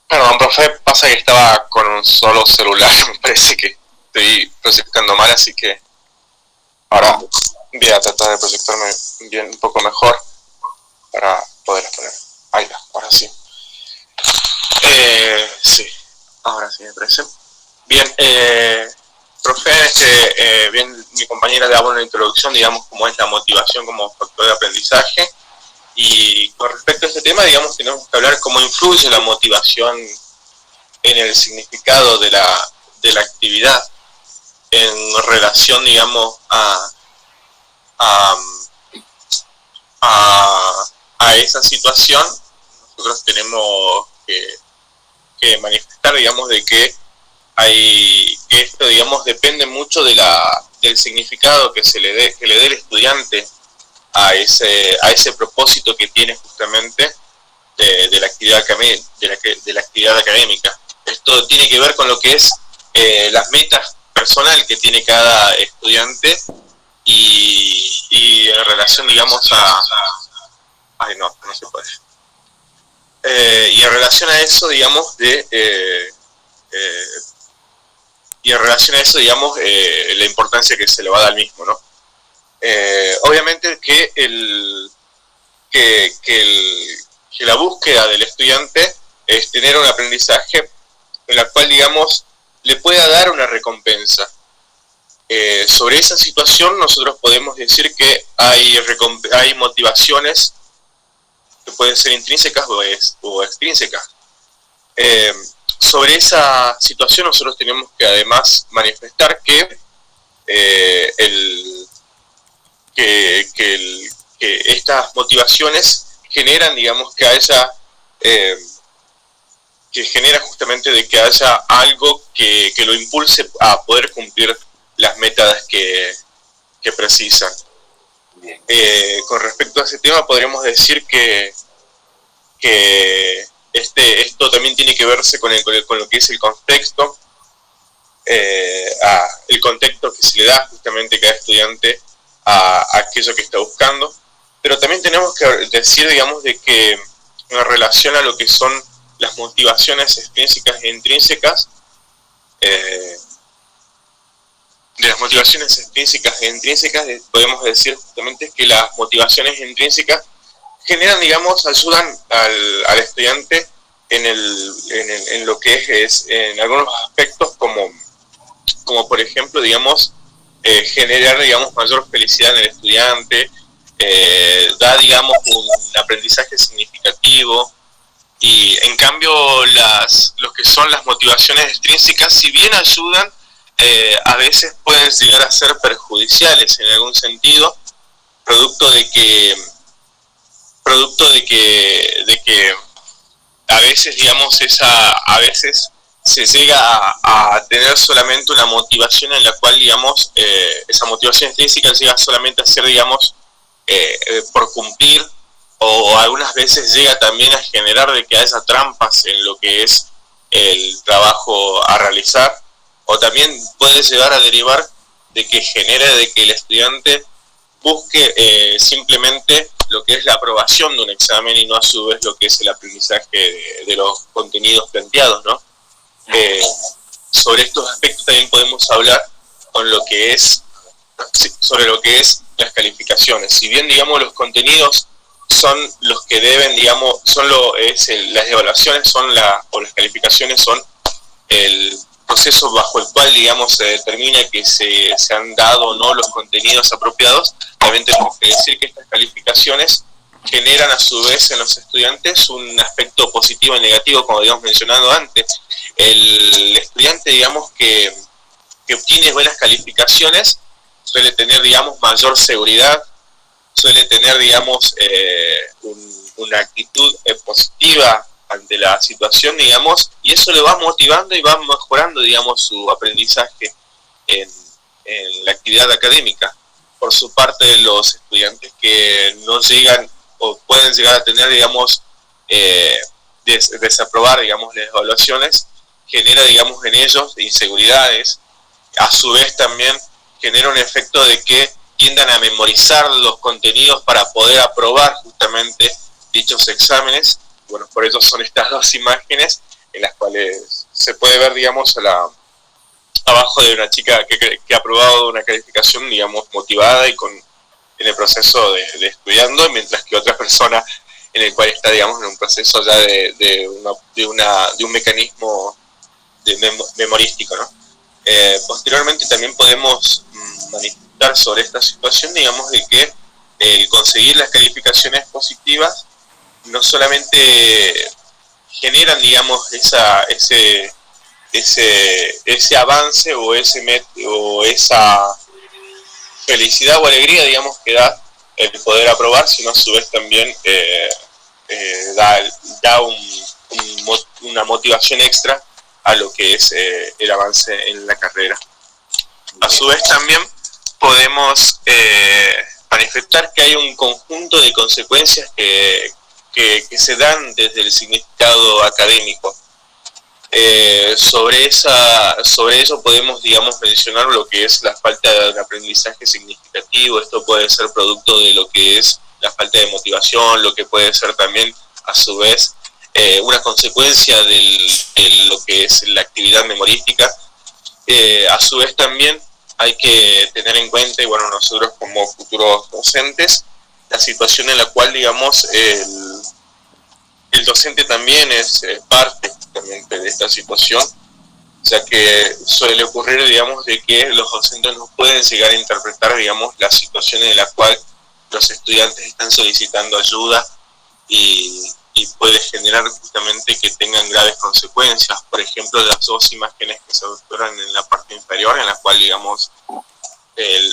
Perdón, profe, pasa que estaba con un solo celular, me parece que estoy proyectando mal, así que ahora voy a tratar de proyectarme bien un poco mejor para poder exponer. Ahí va, ahora sí. Sí, ahora sí me parece. Bien, profe, bien, mi compañera le daba una introducción, digamos, cómo es la motivación como factor de aprendizaje. Y con respecto a este tema, digamos, tenemos que hablar cómo influye la motivación en el significado de la actividad en relación, digamos, a esa situación. Nosotros tenemos que manifestar, digamos, de que esto, digamos, depende mucho del significado que le dé el estudiante a ese propósito que tiene justamente de la actividad de la actividad académica. Esto tiene que ver con lo que es las metas personal que tiene cada estudiante y en relación, digamos, ay, no se puede. Y en relación a eso, digamos, y en relación a eso, digamos, la importancia que se le va a dar al mismo, ¿no? Obviamente que la búsqueda del estudiante es tener un aprendizaje en la cual, digamos, le pueda dar una recompensa. Sobre esa situación nosotros podemos decir que hay motivaciones que pueden ser intrínsecas o extrínsecas. Sobre esa situación nosotros tenemos que además manifestar que estas motivaciones generan, digamos, que haya que genera justamente de que haya algo que lo impulse a poder cumplir las metas que precisan. Con respecto a ese tema podríamos decir que esto también tiene que verse con lo que es el contexto, el contexto que se le da justamente a cada estudiante a aquello que está buscando, pero también tenemos que decir, digamos, de que en relación a lo que son las motivaciones extrínsecas e intrínsecas, de las motivaciones extrínsecas e intrínsecas podemos decir justamente que las motivaciones intrínsecas generan, digamos, ayudan al estudiante en lo que es en algunos aspectos como por ejemplo, digamos, generar, digamos, mayor felicidad en el estudiante, da, digamos, un aprendizaje significativo. Y en cambio lo que son las motivaciones extrínsecas, si bien ayudan, a veces pueden llegar a ser perjudiciales en algún sentido, producto de que a veces, digamos, a veces se llega a tener solamente una motivación en la cual, digamos, esa motivación extrínseca llega solamente a ser, digamos, por cumplir, o algunas veces llega también a generar de que haya trampas en lo que es el trabajo a realizar, o también puede llegar a derivar de que genere de que el estudiante busque simplemente lo que es la aprobación de un examen y no a su vez lo que es el aprendizaje de los contenidos planteados, ¿no? Sobre estos aspectos también podemos hablar con lo que es, sobre lo que es las calificaciones. Si bien, digamos, los contenidos son los que deben, digamos, las evaluaciones o las calificaciones son el proceso bajo el cual, digamos, se determina que se han dado o no los contenidos apropiados. También tenemos que decir que estas calificaciones generan a su vez en los estudiantes un aspecto positivo y negativo, como habíamos mencionado antes. El estudiante, digamos, que obtiene buenas calificaciones suele tener, digamos, mayor seguridad, suele tener, digamos, una actitud positiva ante la situación, digamos, y eso le va motivando y va mejorando, digamos, su aprendizaje en la actividad académica. Por su parte, los estudiantes que no llegan o pueden llegar a tener, digamos, desaprobar, digamos, las evaluaciones, genera, digamos, en ellos inseguridades. A su vez también genera un efecto de que tiendan a memorizar los contenidos para poder aprobar justamente dichos exámenes. Bueno, por eso son estas dos imágenes en las cuales se puede ver, digamos, abajo de una chica que ha aprobado una calificación, digamos, motivada y en el proceso de estudiando, mientras que otra persona en el cual está, digamos, en un proceso ya de un mecanismo memorístico, ¿no? Posteriormente también podemos manifestar sobre esta situación, digamos, de que el conseguir las calificaciones positivas no solamente generan, digamos, ese avance o esa felicidad o alegría, digamos, que da el poder aprobar, sino a su vez también da una motivación extra a lo que es el avance en la carrera. A su vez también podemos manifestar que hay un conjunto de consecuencias que se dan desde el significado académico. Sobre eso podemos, digamos, mencionar lo que es la falta de aprendizaje significativo. Esto puede ser producto de lo que es la falta de motivación, lo que puede ser también, a su vez, una consecuencia de lo que es la actividad memorística. A su vez también hay que tener en cuenta, y bueno, nosotros como futuros docentes, la situación en la cual, digamos, el docente también es parte justamente de esta situación, ya que suele ocurrir, digamos, de que los docentes no pueden llegar a interpretar, digamos, la situación en la cual los estudiantes están solicitando ayuda y puede generar justamente que tengan graves consecuencias. Por ejemplo, las dos imágenes que se observan en la parte inferior, en la cual, digamos,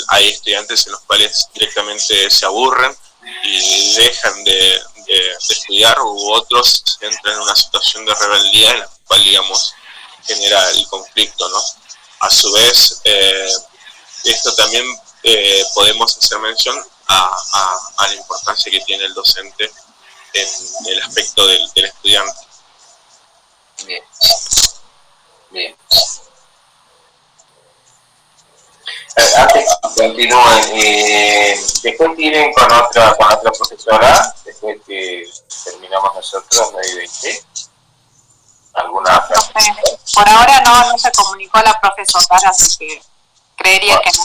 hay estudiantes en los cuales directamente se aburren y dejan de estudiar, u otros entran en una situación de rebeldía en la cual, digamos, genera el conflicto, ¿no? A su vez, esto también podemos hacer mención a la importancia que tiene el docente en el aspecto del estudiante. Bien. Bien. Antes que continúen, después tienen con otra profesora, después que terminamos nosotros, 9:20. ¿Alguna otra? Por ahora no se comunicó la profesora, así que creería que no.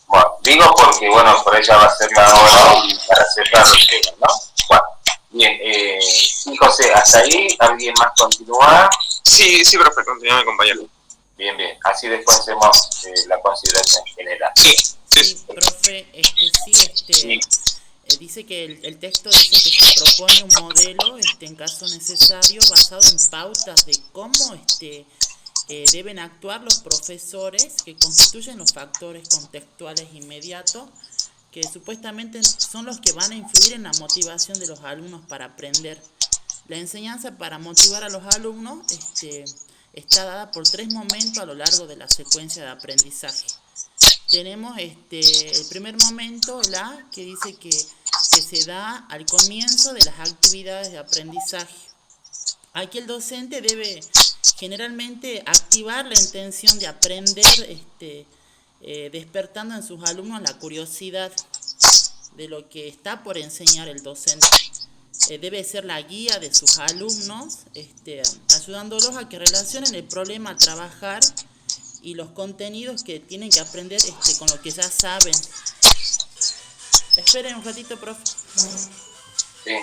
Bueno, digo porque, bueno, por ella va a ser la hora y para cerrar el tema, ¿no? Bueno, bien, sí, José, hasta ahí, ¿alguien más continúa? Sí, profe, continúa, compañero. Bien, así después hacemos la consideración general. Sí, profe, dice que el texto dice que se propone un modelo, en caso necesario, basado en pautas de cómo deben actuar los profesores que constituyen los factores contextuales inmediatos, que supuestamente son los que van a influir en la motivación de los alumnos para aprender. La enseñanza para motivar a los alumnos está dada por 3 momentos a lo largo de la secuencia de aprendizaje. Tenemos el primer momento, el A, que dice que se da al comienzo de las actividades de aprendizaje. Aquí el docente debe generalmente activar la intención de aprender, despertando en sus alumnos la curiosidad. de lo que está por enseñar el docente. Debe ser la guía de sus alumnos, ayudándolos a que relacionen el problema a trabajar y los contenidos que tienen que aprender con lo que ya saben. Esperen un ratito, profe. Sí.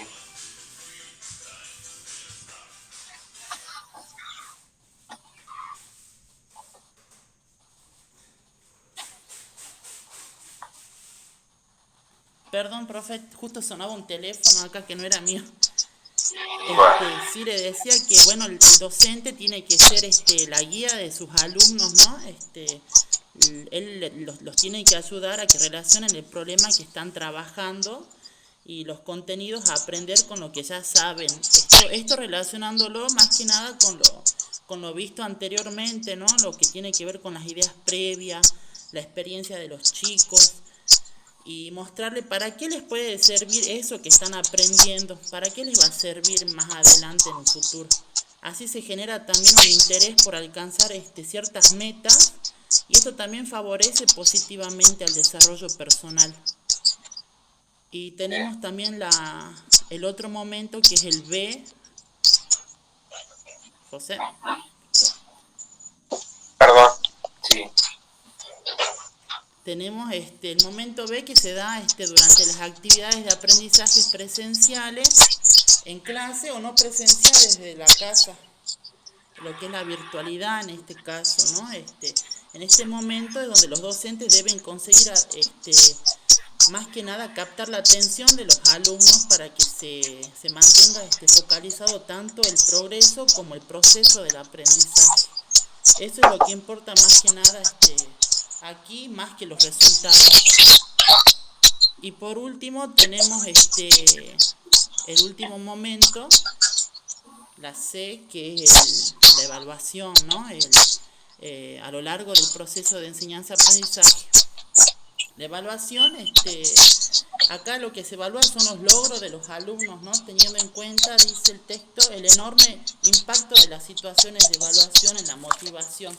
Perdón, profe, justo sonaba un teléfono acá que no era mío. Sí, le decía que, bueno, el docente tiene que ser la guía de sus alumnos, ¿no? Él los tiene que ayudar a que relacionen el problema que están trabajando y los contenidos a aprender con lo que ya saben. Esto relacionándolo más que nada con lo visto anteriormente, ¿no? Lo que tiene que ver con las ideas previas, la experiencia de los chicos, y mostrarle para qué les puede servir eso que están aprendiendo, para qué les va a servir más adelante en un futuro. Así se genera también un interés por alcanzar ciertas metas, y esto también favorece positivamente al desarrollo personal. Y tenemos también el otro momento, que es el B. José. Perdón, sí. Tenemos el momento B, que se da durante las actividades de aprendizaje presenciales en clase o no presenciales desde la casa, lo que es la virtualidad en este caso, ¿no? En este momento es donde los docentes deben conseguir más que nada captar la atención de los alumnos para que se mantenga focalizado tanto el progreso como el proceso del aprendizaje. Eso es lo que importa más que nada aquí, más que los resultados. Y por último tenemos el último momento, la C, que es la evaluación, ¿no? A lo largo del proceso de enseñanza-aprendizaje. La evaluación, acá lo que se evalúa son los logros de los alumnos, ¿no? Teniendo en cuenta, dice el texto, el enorme impacto de las situaciones de evaluación en la motivación.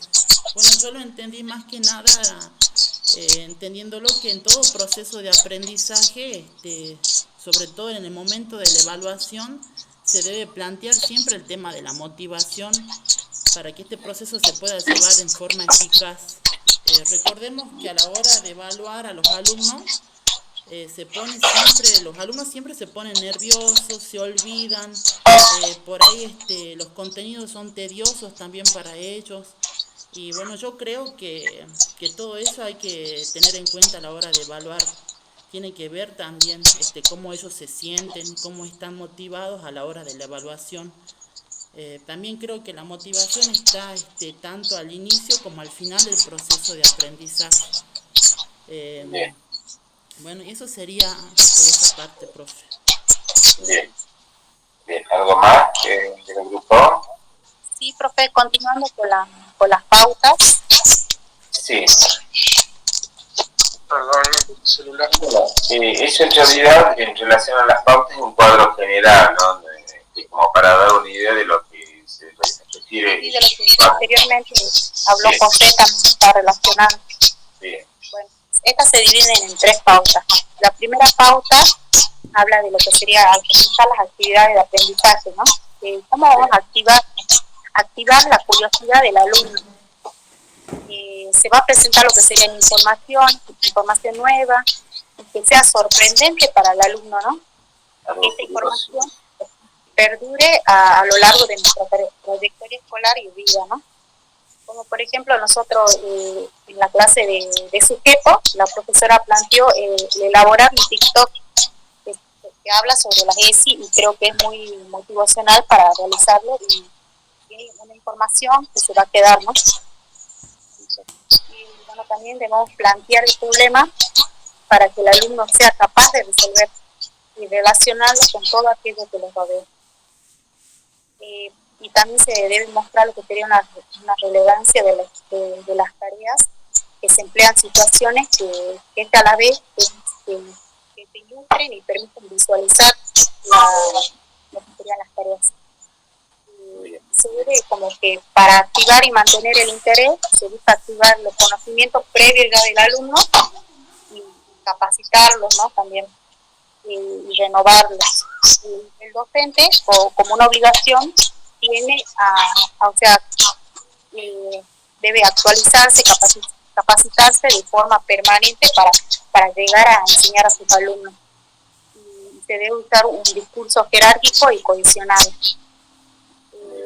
Bueno, yo lo entendí más que nada, entendiéndolo que en todo proceso de aprendizaje, sobre todo en el momento de la evaluación, se debe plantear siempre el tema de la motivación para que este proceso se pueda llevar en forma eficaz. Recordemos que a la hora de evaluar a los alumnos, los alumnos siempre se ponen nerviosos, se olvidan, por ahí los contenidos son tediosos también para ellos. Y bueno, yo creo que todo eso hay que tener en cuenta a la hora de evaluar. Tiene que ver también cómo ellos se sienten, cómo están motivados a la hora de la evaluación. También creo que la motivación está tanto al inicio como al final del proceso de aprendizaje. Bueno, y eso sería por esa parte, profe. Bien. Bien, ¿algo más del grupo? Sí, profe, continuando con las pautas. Sí. Perdón, celular. Eso en realidad, en relación a las pautas, es un cuadro general, ¿no? Como para dar una idea de lo que se refiere. Sí, de lo que anteriormente habló José, también está relacionado. Bien. Bueno, estas se dividen en 3 pautas. La primera pauta habla de lo que sería organizar las actividades de aprendizaje, ¿no? ¿Cómo vamos a activar la curiosidad del alumno? Se va a presentar lo que sería información nueva, que sea sorprendente para el alumno, ¿no? Que esta información perdure a lo largo de nuestra trayectoria escolar y vida, ¿no? Como por ejemplo nosotros en la clase de Sujepo, la profesora planteó elaborar un TikTok que habla sobre las ESI, y creo que es muy motivacional para realizarlo, y tiene una información que se va a quedar, ¿no? Y bueno, también debemos plantear el problema para que el alumno sea capaz de resolver y relacionarlo con todo aquello que los rodea. Y también se debe mostrar lo que sería una relevancia de las tareas que se emplean situaciones que a la vez que te ilustren y permiten visualizar lo que serían las tareas. Se debe como que para activar y mantener el interés, se busca activar los conocimientos previos ya del alumno y capacitarlos, ¿no? También y renovarlos. El docente, como una obligación, tiene o sea, debe actualizarse, capacitarse de forma permanente para llegar a enseñar a sus alumnos. Y se debe usar un discurso jerárquico y cohesionado.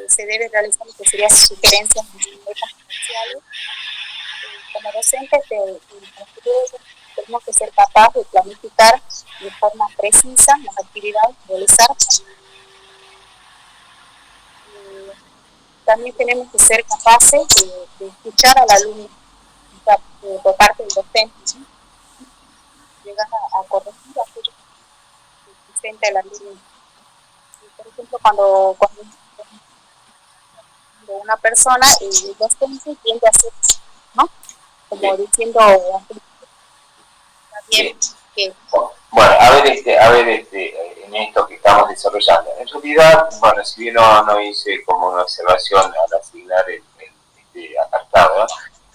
Se debe realizar lo que serían sugerencias de metas sociales. Como docentes, tenemos que ser capaces de planificar de forma precisa las actividades que realizar. También tenemos que ser capaces de escuchar al alumno, o sea, por parte del docente, ¿sí? Llegar a corregir aquello que presenta el alumno. Por ejemplo, cuando una persona, el docente tiende a hacer, ¿no? Como diciendo, bien, que... Bueno, a ver, en esto que estamos desarrollando. En realidad, bueno, si bien no hice como una observación al asignar este apartado, ¿no?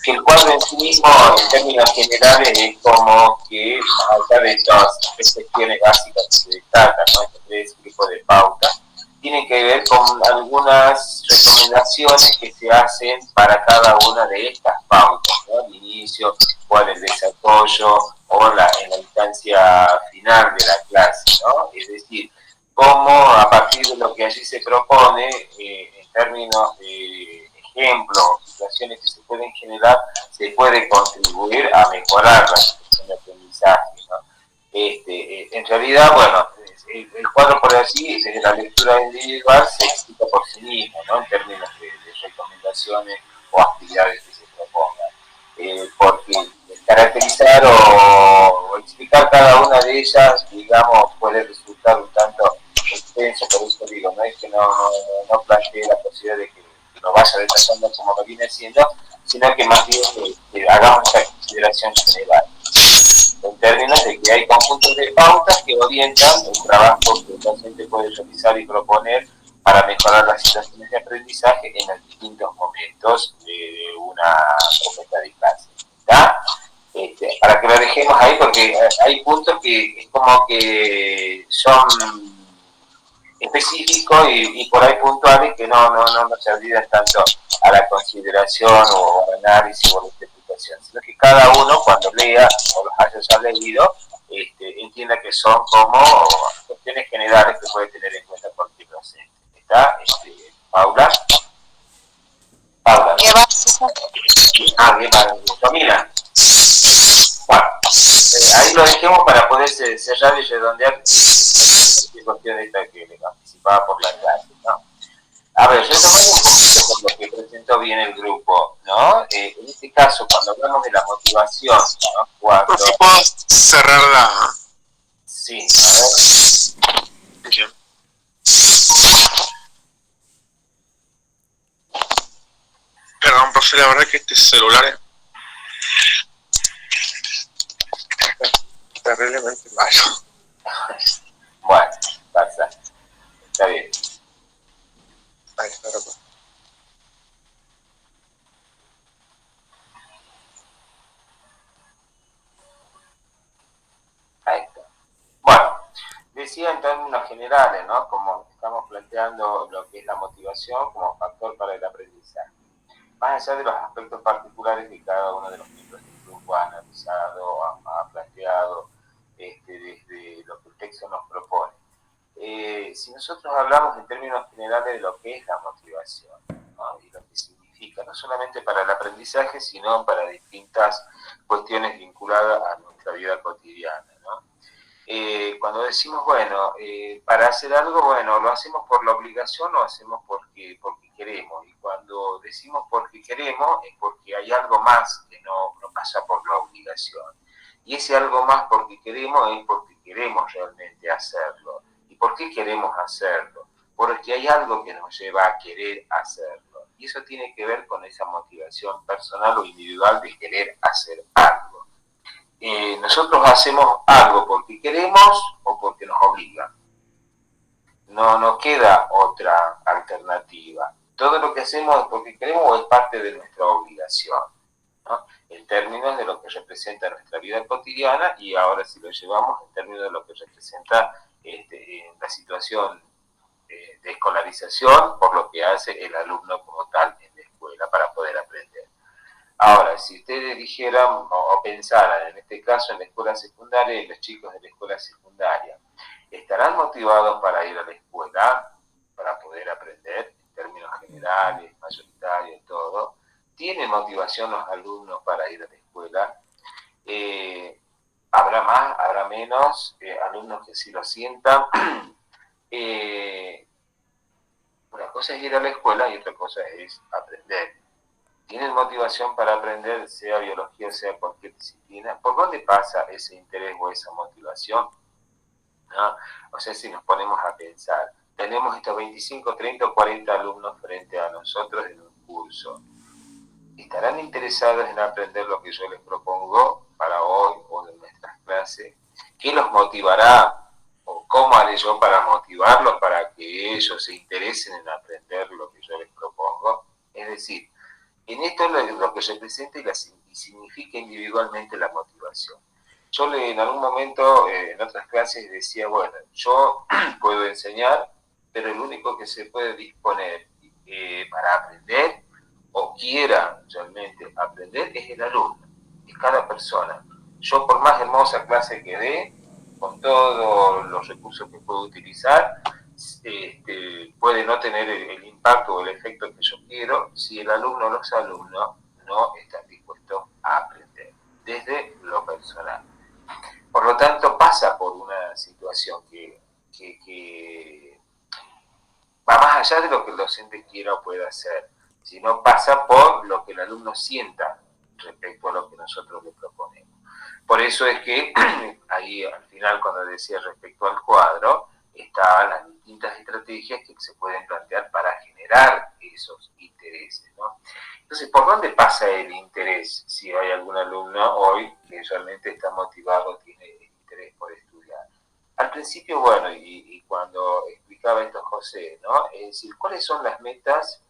Que el cuadro en sí mismo, en términos generales, es como que, más allá de todas las cuestiones básicas que se destacan, ¿no? Estos tres grupos de pautas, tienen que ver con algunas recomendaciones que se hacen para cada una de estas pautas, ¿no? Al inicio, cuál es el desarrollo o en la instancia final de la clase, ¿no? Es decir, cómo a partir de lo que allí se propone, en términos de ejemplos, situaciones que se pueden generar, se puede contribuir a mejorar la situación de aprendizaje, ¿no? En realidad, bueno, el cuadro por allí, desde la lectura individual, se explica por sí mismo, ¿no? En términos de recomendaciones o actividades que se propongan. Porque caracterizar o explicar cada una de ellas, digamos, puede resultar un tanto extenso, por eso digo, no es que no plantee la posibilidad de que lo vaya detallando como lo viene haciendo, sino que más bien que hagamos esta consideración general, en términos de que hay conjuntos de pautas que orientan el trabajo que el docente puede realizar y proponer para mejorar las situaciones de aprendizaje en los distintos momentos de una propuesta de clase. ¿Está? Para que lo dejemos ahí, porque hay puntos que es como que son específicos y por ahí puntuales que no se olvidan tanto a la consideración o al análisis o a la interpretación, sino que cada uno cuando lea o los haya ya leído entienda que son como cuestiones generales que puede tener en cuenta cualquier docente. ¿Está? Paula. ¿Qué va? Bien, Camila. Bueno, ahí lo dejemos para poder cerrar y redondear la cuestión esta que le anticipaba por la clase, ¿no? A ver, retomando un poquito por lo que presentó bien el grupo, ¿no? En este caso, cuando hablamos de la motivación, ¿no? Cuando... ¿Sí puedo cerrar la...? Sí, a ver. Bien. Perdón, profe, la verdad que este celular es terriblemente malo. Bueno, pasa. Está bien. Ahí está, loco. Ahí está. Bueno, decía en términos generales, ¿no? Como estamos planteando lo que es la motivación como factor para el aprendizaje. Más allá de los aspectos particulares que cada uno de los miembros del grupo ha analizado, ha planteado desde lo que el texto nos propone. Si nosotros hablamos en términos generales de lo que es la motivación, ¿no? Y lo que significa, no solamente para el aprendizaje, sino para distintas cuestiones vinculadas a nuestra vida cotidiana, ¿no? Cuando decimos, bueno, para hacer algo, bueno, lo hacemos por la obligación o hacemos porque queremos. Y cuando decimos porque queremos, es porque hay algo más que no pasa por la obligación. Y ese algo más porque queremos es porque queremos realmente hacerlo. ¿Y por qué queremos hacerlo? Porque hay algo que nos lleva a querer hacerlo. Y eso tiene que ver con esa motivación personal o individual de querer hacer algo. Nosotros hacemos algo porque queremos o porque nos obligan. No queda otra alternativa. Todo lo que hacemos es porque queremos o es parte de nuestra obligación. ¿no? En términos de lo que representa nuestra vida cotidiana y ahora si lo llevamos en términos de lo que representa en la situación de escolarización por lo que hace el alumno como tal en la escuela para poder aprender. Ahora, si ustedes dijeran o pensaran en este caso en la escuela secundaria y los chicos de la escuela secundaria, ¿estarán motivados para ir a la escuela, para poder aprender en términos generales, mayoritarios, todo? ¿Tienen motivación los alumnos para ir a la escuela? Habrá más, habrá menos alumnos que sí lo sientan. Una cosa es ir a la escuela y otra cosa es aprender. ¿Tienen motivación para aprender, sea biología, sea cualquier disciplina? ¿Por dónde pasa ese interés o esa motivación? ¿No? O sea, si nos ponemos a pensar, tenemos estos 25, 30 o 40 alumnos frente a nosotros en un curso. ¿Estarán interesados en aprender lo que yo les propongo para hoy o en nuestras clases? ¿Qué los motivará? ¿O cómo haré yo para motivarlos para que ellos se interesen en aprender lo que yo les propongo? Es decir, en esto es lo que representa y significa individualmente la motivación. Yo en algún momento en otras clases decía, bueno, yo puedo enseñar, pero el único que se puede disponer para aprender o quiera realmente aprender es el alumno, es cada persona. Yo por más hermosa clase que dé, con todos los recursos que puedo utilizar, puede no tener el impacto o el efecto que yo quiero si el alumno o los alumnos no están dispuestos a aprender desde lo personal. Por lo tanto, pasa por una situación que va más allá de lo que el docente quiera o pueda hacer, sino pasa por lo que el alumno sienta respecto a lo que nosotros le proponemos. Por eso es que ahí al final cuando decía respecto al cuadro, están las distintas estrategias que se pueden plantear para generar esos intereses, ¿no? Entonces, ¿por dónde pasa el interés? Si hay algún alumno hoy que realmente está motivado, tiene interés por estudiar. Al principio, bueno, y cuando explicaba esto José, ¿no? Es decir, ¿cuáles son las metas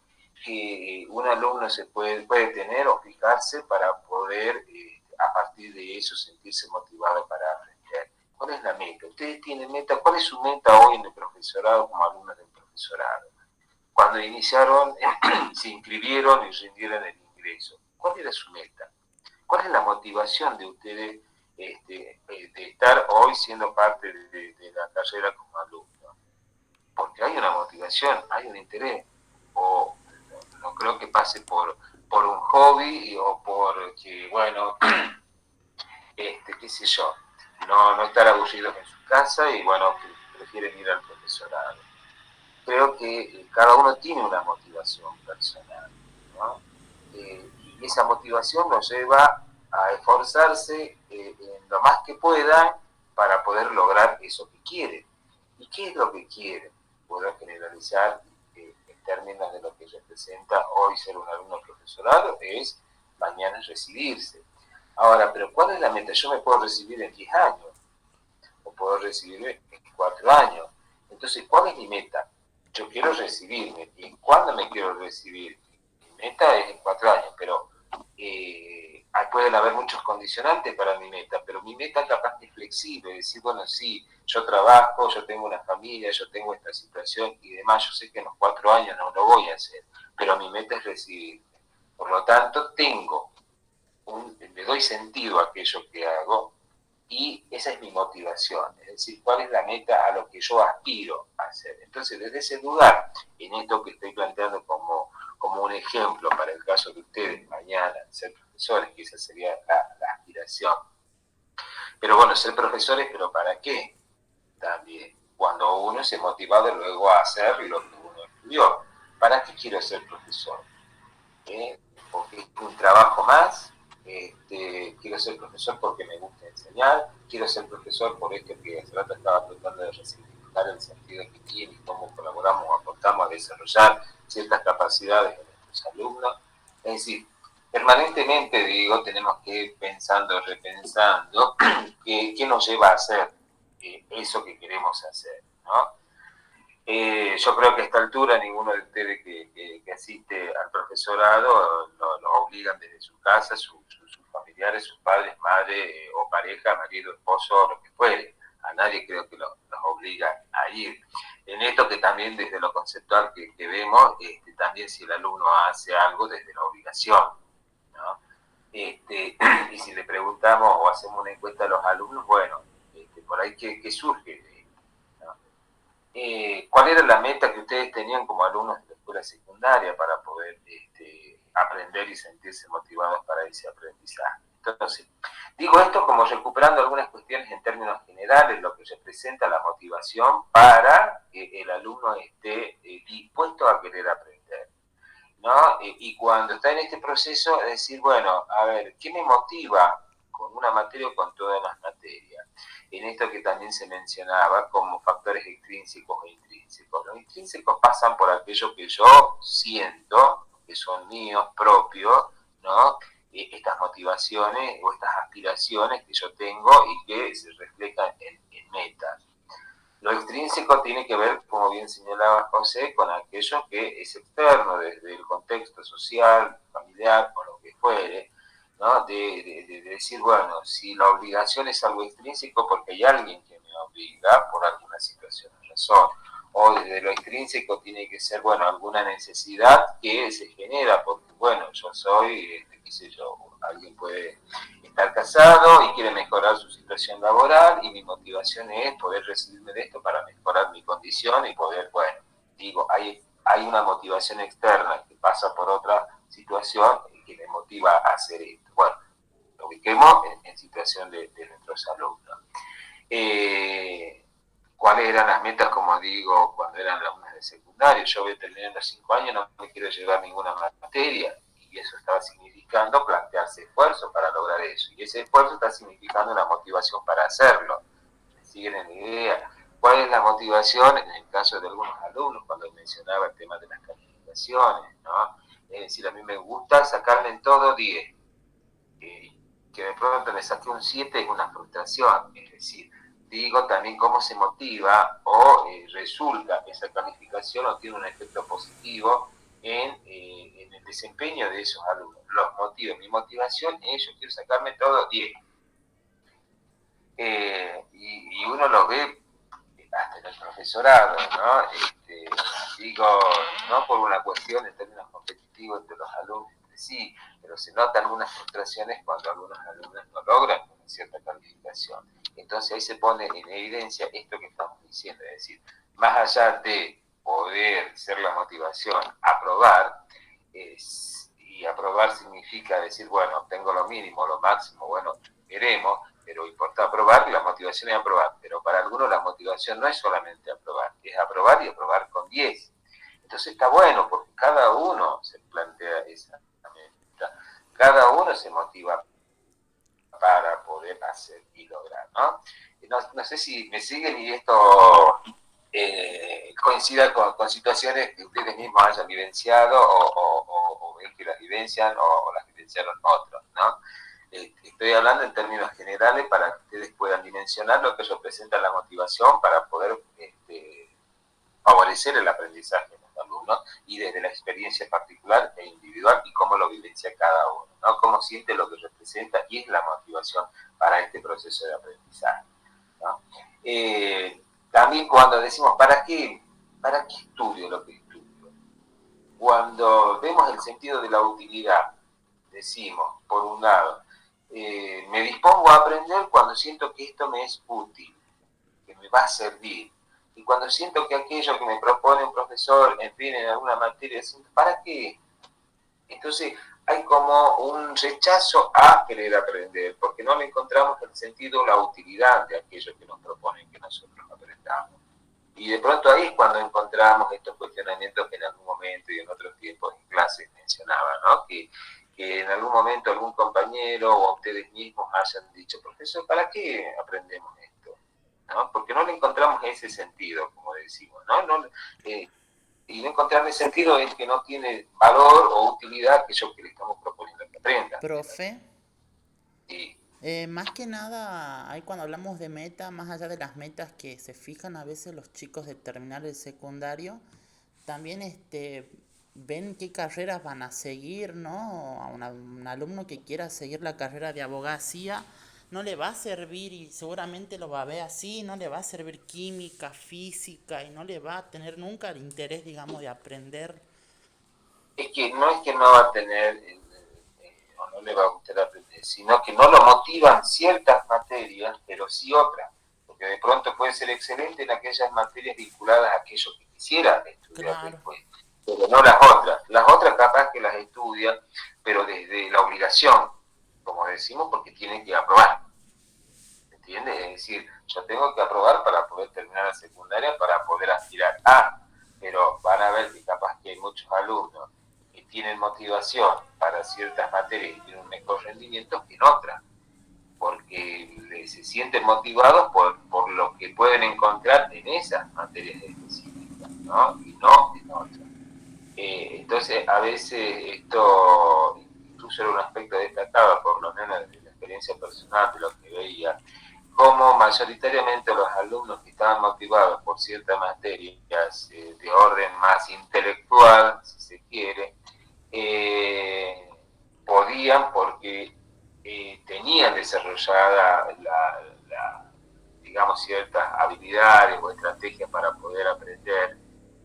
que un alumno se puede tener o fijarse para poder a partir de eso sentirse motivado para aprender? ¿Cuál es la meta? ¿Ustedes tienen meta? ¿Cuál es su meta hoy en el profesorado como alumnos del profesorado? Cuando iniciaron, se inscribieron y rindieron el ingreso. ¿Cuál era su meta? ¿Cuál es la motivación de ustedes de estar hoy siendo parte de la carrera como alumno? Porque hay una motivación, hay un interés. O no creo que pase por un hobby o por que, bueno, qué sé yo, no estar aburridos en su casa y, bueno, que prefieren ir al profesorado. Creo que cada uno tiene una motivación personal, ¿no? Y esa motivación nos lleva a esforzarse en lo más que puedan para poder lograr eso que quieren. ¿Y qué es lo que quieren? Puedo generalizar en términos de lo que representa hoy ser un alumno profesorado, es mañana recibirse. Ahora, pero ¿cuál es la meta? Yo me puedo recibir en 10 años, o puedo recibirme en 4 años. Entonces, ¿cuál es mi meta? Yo quiero recibirme. ¿Y cuándo me quiero recibir? Mi meta es en 4 años, pero pueden haber muchos condicionantes para mi meta, pero mi meta capaz que es flexible, es decir, bueno, sí, yo trabajo, yo tengo una familia, yo tengo esta situación y demás, yo sé que en los 4 años no lo voy a hacer, pero mi meta es recibirme. Por lo tanto, le doy sentido a aquello que hago y esa es mi motivación, es decir, cuál es la meta a lo que yo aspiro a hacer. Entonces, desde ese lugar, en esto que estoy planteando como un ejemplo para el caso de ustedes mañana, ser profesores, que esa sería la aspiración. Pero bueno, ser profesores, ¿pero para qué? También, cuando uno se motivado luego a hacer lo que uno estudió. ¿Para qué quiero ser profesor? Porque es un trabajo más. Quiero ser profesor porque me gusta enseñar, quiero ser profesor por esto que hace rato estaba tratando de resignificar el sentido que tiene y cómo colaboramos o aportamos a desarrollar ciertas capacidades de nuestros alumnos. Es decir, permanentemente, digo, tenemos que ir pensando, repensando qué nos lleva a hacer eso que queremos hacer, ¿no? Yo creo que a esta altura ninguno de ustedes que asiste al profesorado lo obligan desde su casa, sus familiares, sus padres, madre o pareja, marido, esposo, lo que fuere. A nadie creo que los obliga a ir. En esto que también desde lo conceptual que vemos, también si el alumno hace algo desde la obligación, ¿no? Y si le preguntamos o hacemos una encuesta a los alumnos, bueno, por ahí ¿qué surge? ¿Cuál era la meta que ustedes tenían como alumnos de la escuela secundaria para poder aprender y sentirse motivados para ese aprendizaje? Entonces, digo esto como recuperando algunas cuestiones en términos generales, lo que representa la motivación para que el alumno esté dispuesto a querer aprender, ¿no? Y cuando está en este proceso, es decir, bueno, a ver, ¿qué me motiva con una materia o con todas las materias? En esto que también se mencionaba como factores extrínsecos e intrínsecos. Los intrínsecos pasan por aquello que yo siento, que son míos, propios, ¿no? Estas motivaciones o estas aspiraciones que yo tengo y que se reflejan en metas. Lo extrínseco tiene que ver, como bien señalaba José, con aquello que es externo, desde el contexto social, familiar o lo que fuere, ¿no? De decir, bueno, si la obligación es algo extrínseco porque hay alguien que me obliga por alguna situación o razón, o desde lo extrínseco tiene que ser, bueno, alguna necesidad que se genera, porque, bueno, yo soy, qué sé yo, alguien puede estar casado y quiere mejorar su situación laboral y mi motivación es poder recibirme de esto para mejorar mi condición y poder, bueno, digo, hay una motivación externa que pasa por otra situación que me motiva a hacer esto. Bueno, lo ubiquemos en situación de nuestros alumnos. ¿Cuáles eran las metas, como digo, cuando eran alumnos de secundario? Yo voy terminando 5 años, no me quiero llevar ninguna materia, y eso estaba significando plantearse esfuerzo para lograr eso, y ese esfuerzo está significando una motivación para hacerlo. ¿Me siguen en la idea? ¿Cuál es la motivación en el caso de algunos alumnos cuando mencionaba el tema de las calificaciones, ¿no? Es decir, a mí me gusta sacarme en todo 10. Que de pronto me saque un 7 es una frustración. Es decir, digo también cómo se motiva o resulta que esa calificación o tiene un efecto positivo en el desempeño de esos alumnos. Los motivos, mi motivación es yo quiero sacarme todo 10. Y uno lo ve hasta en el profesorado, ¿no? Digo, no por una cuestión en términos competitivos entre los alumnos entre sí, pero se notan algunas frustraciones cuando algunos alumnos no logran una cierta calificación. Entonces ahí se pone en evidencia esto que estamos diciendo, es decir, más allá de poder ser la motivación, aprobar, y aprobar significa decir, bueno, tengo lo mínimo, lo máximo, bueno, veremos, pero importa aprobar, la motivación es aprobar, pero para algunos la motivación no es solamente aprobar, es aprobar y aprobar con 10. Entonces está bueno, porque cada uno se plantea esa meta, cada uno se motiva para poder hacer y lograr, ¿no? No sé si me siguen y esto coincida con situaciones que ustedes mismos hayan vivenciado o ven que las vivencian o las vivenciaron otros, ¿no? Estoy hablando en términos generales para que ustedes puedan dimensionar lo que representa la motivación para poder favorecer el aprendizaje de los alumnos y desde la experiencia particular e individual y cómo lo vivencia cada uno, ¿no? Cómo siente lo que representa y es la motivación para este proceso de aprendizaje, ¿no? También cuando decimos, ¿para qué estudio lo que estudio? Cuando vemos el sentido de la utilidad, decimos, por un lado, me dispongo a aprender cuando siento que esto me es útil, que me va a servir. Y cuando siento que aquello que me propone un profesor, en fin, en alguna materia, siento, ¿para qué? Entonces hay como un rechazo a querer aprender, porque no le encontramos el sentido, la utilidad de aquello que nos proponen que nosotros aprendamos. Y de pronto ahí es cuando encontramos estos cuestionamientos que en algún momento y en otros tiempos en clases mencionaba, ¿no? Que en algún momento algún compañero o ustedes mismos hayan dicho, profesor, ¿para qué aprendemos esto? ¿No? Porque no le encontramos ese sentido, como decimos, ¿no? Y no encontrarle sentido es que no tiene valor o utilidad aquello que le estamos proponiendo que aprenda. Profe. Sí. Más que nada, ahí cuando hablamos de meta, más allá de las metas que se fijan a veces los chicos de terminar el secundario, también ven qué carreras van a seguir, ¿no? Un alumno que quiera seguir la carrera de abogacía no le va a servir y seguramente lo va a ver así, no le va a servir química, física y no le va a tener nunca el interés, digamos, de aprender. Es que no va a tener o no le va a gustar aprender, sino que no lo motivan ciertas materias, pero sí otras, porque de pronto puede ser excelente en aquellas materias vinculadas a aquello que quisiera estudiar Claro, después, pero no las otras. Las otras capaz que las estudia, pero desde la obligación, como decimos, porque tienen que aprobar. ¿Entiendes? Es decir, yo tengo que aprobar para poder terminar la secundaria, para poder aspirar a, pero van a ver que capaz que hay muchos alumnos que tienen motivación para ciertas materias y tienen un mejor rendimiento que en otras, porque se sienten motivados por lo que pueden encontrar en esas materias específicas, ¿no? Y no en otras. Entonces, a veces esto incluso era un aspecto destacado, por lo menos de la experiencia personal de lo que veía, como mayoritariamente los alumnos que estaban motivados por ciertas materias de orden más intelectual, si se quiere, podían porque tenían desarrollada digamos, ciertas habilidades o estrategias para poder aprender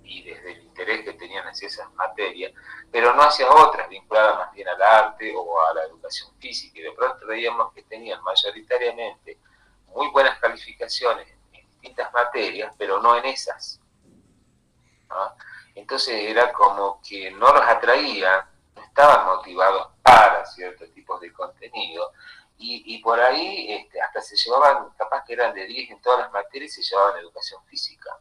y desde el interés que tenían hacia esas materias, pero no hacia otras vinculadas más bien al arte o a la educación física. Y de pronto veíamos que tenían mayoritariamente muy buenas calificaciones en distintas materias, pero no en esas, ¿no? Entonces era como que no los atraía, no estaban motivados para ciertos tipos de contenido, y por ahí hasta se llevaban, capaz que eran de 10 en todas las materias, y se llevaban educación física,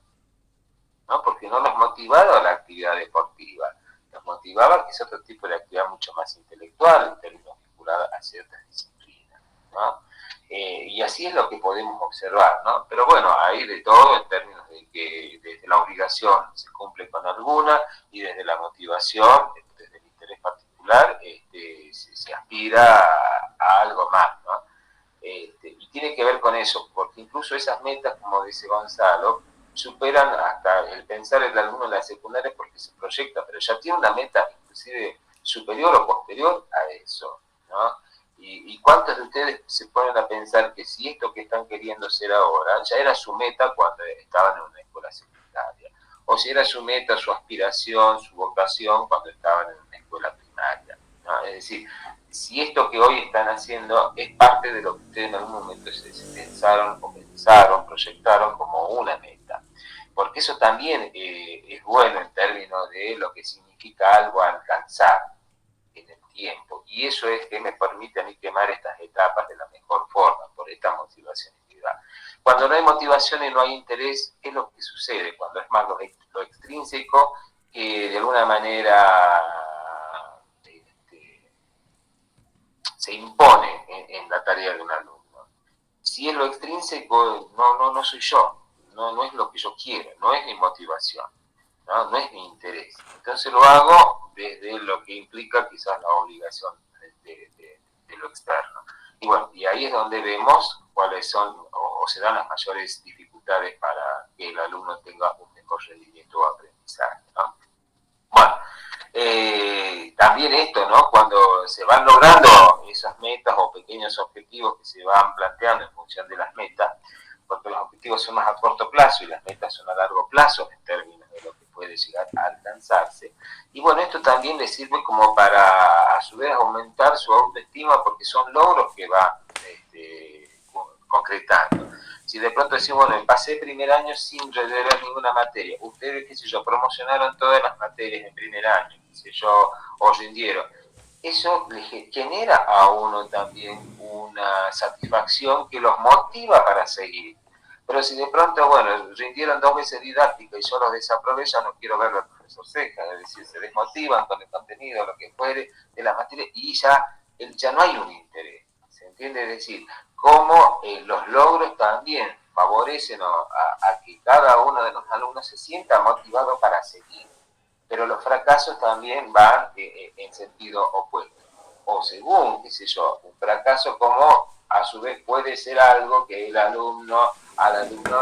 ¿no? Porque no los motivaba la actividad deportiva, los motivaba que es otro tipo de actividad mucho más intelectual en términos vinculados a ciertas disciplinas, ¿no? Y así es lo que podemos observar, ¿no? Pero bueno, hay de todo en términos de que desde la obligación se cumple con alguna y desde la motivación, desde el interés particular, se aspira a algo más, ¿no? Y tiene que ver con eso, porque incluso esas metas, como dice Gonzalo, superan hasta el pensar el alumno en la secundaria porque se proyecta, pero ya tiene una meta inclusive superior o posterior a eso, ¿no? Y cuántos de ustedes se ponen a pensar que si esto que están queriendo ser ahora ya era su meta cuando estaban en una escuela secundaria, o si era su meta, su aspiración, su vocación cuando estaban en una escuela primaria, ¿no? Es decir, si esto que hoy están haciendo es parte de lo que ustedes en algún momento se pensaron o pensaron, proyectaron como una meta. Porque eso también es bueno en términos de lo que significa algo a alcanzar en el tiempo. Y eso es que me permite a mí quemar estas etapas de la mejor forma, por esta motivación individual. Cuando no hay motivación y no hay interés, ¿qué es lo que sucede? Cuando es más lo extrínseco que de alguna manera se impone en la tarea de un alumno. Si es lo extrínseco, no soy yo, no es lo que yo quiero, no es mi motivación, no es mi interés. Entonces lo hago desde lo que implica quizás la obligación de lo externo. Y bueno, y ahí es donde vemos cuáles son o se dan las mayores dificultades para que el alumno tenga un mejor rendimiento o aprendizaje, ¿no? Bueno, también esto, ¿no? Cuando se van logrando esas metas o pequeños objetivos que se van planteando en función de las metas, porque los objetivos son más a corto plazo y las metas son a largo plazo en términos de lo que puede llegar a alcanzarse. Y bueno, esto también le sirve como para a su vez aumentar su autoestima porque son logros que va concretando. Si de pronto decimos, bueno, pasé primer año sin revelar ninguna materia, ustedes, qué sé yo, promocionaron todas las materias en primer año, qué sé yo, o rindieron, eso le genera a uno también una satisfacción que los motiva para seguir. Pero si de pronto, bueno, rindieron 2 veces didáctica y yo los desaprobé, ya no quiero verlo al profesor Ceja, es decir, se desmotivan con el contenido, lo que fuere de las materias, y ya no hay un interés, ¿se entiende? Es decir, cómo los logros también favorecen a que cada uno de los alumnos se sienta motivado para seguir, pero los fracasos también van en sentido opuesto, o según, qué sé yo, un fracaso como a su vez puede ser algo que al alumno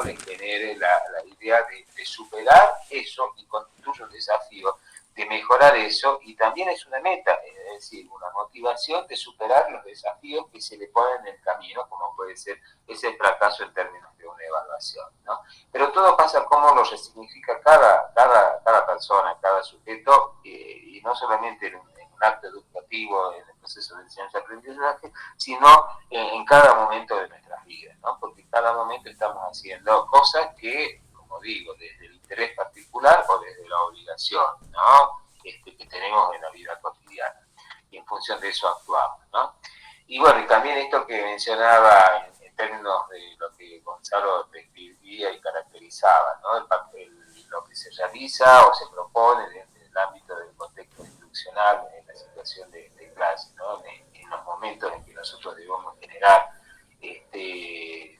le genere la idea de superar eso y constituye un desafío de mejorar eso, y también es una meta, es decir, una motivación de superar los desafíos que se le ponen en el camino, como puede ser ese fracaso en términos de una evaluación, ¿no? Pero todo pasa como lo resignifica cada persona, cada sujeto, y no solamente en un acto educativo, en el proceso de enseñanza-aprendizaje, sino en cada momento de nuestras vidas, ¿no? Porque en cada momento estamos haciendo cosas que, como digo, desde el interés particular o desde la obligación, ¿no? Que tenemos en la vida cotidiana, y en función de eso actuamos, ¿no? Y bueno, y también esto que mencionaba en términos de lo que Gonzalo describía y caracterizaba, ¿no? Lo que se realiza o se propone desde el ámbito del contexto instruccional en la situación de clase, ¿no? En los momentos en que nosotros debemos generar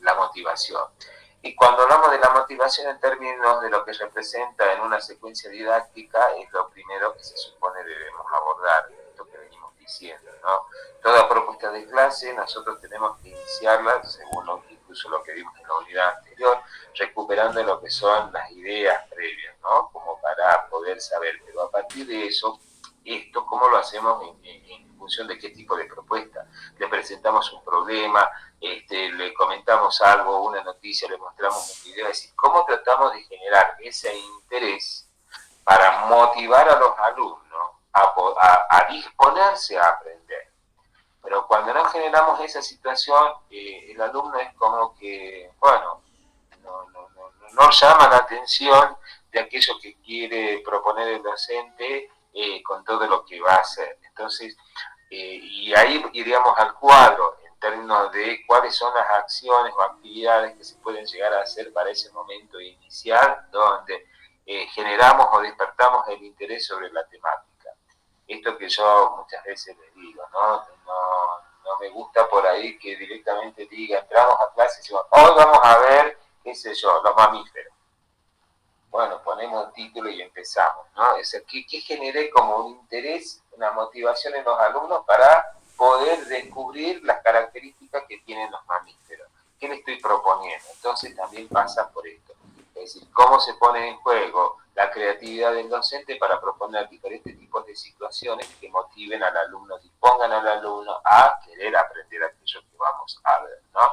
la motivación. Y cuando hablamos de la motivación en términos de lo que representa en una secuencia didáctica, es lo primero que se supone debemos abordar, esto que venimos diciendo, ¿no? Toda propuesta de clase nosotros tenemos que iniciarla, según incluso lo que vimos en la unidad anterior, recuperando lo que son las ideas previas, ¿no? Como para poder saber, pero a partir de eso, esto, ¿cómo lo hacemos en función de qué tipo de propuesta? Le presentamos un problema, le comentamos algo, una noticia, le mostramos un video, es decir, ¿cómo tratamos de generar ese interés para motivar a los alumnos a disponerse a aprender? Pero cuando no generamos esa situación, el alumno es como que, bueno, no llama la atención de aquello que quiere proponer el docente con todo lo que va a hacer. Entonces, y ahí iríamos al cuadro en términos de cuáles son las acciones o actividades que se pueden llegar a hacer para ese momento inicial donde generamos o despertamos el interés sobre la temática. Esto que yo muchas veces les digo, ¿no? No me gusta por ahí que directamente diga, entramos a clase y decimos, hoy vamos a ver, qué sé yo, los mamíferos. Bueno, ponemos el título y empezamos, ¿no? O sea, ¿qué generé como un interés, una motivación en los alumnos para poder descubrir las características que tienen los mamíferos? ¿Qué le estoy proponiendo? Entonces también pasa por esto. Es decir, cómo se pone en juego la creatividad del docente para proponer diferentes tipos de situaciones que motiven al alumno, dispongan al alumno a querer aprender aquello que vamos a ver, ¿no?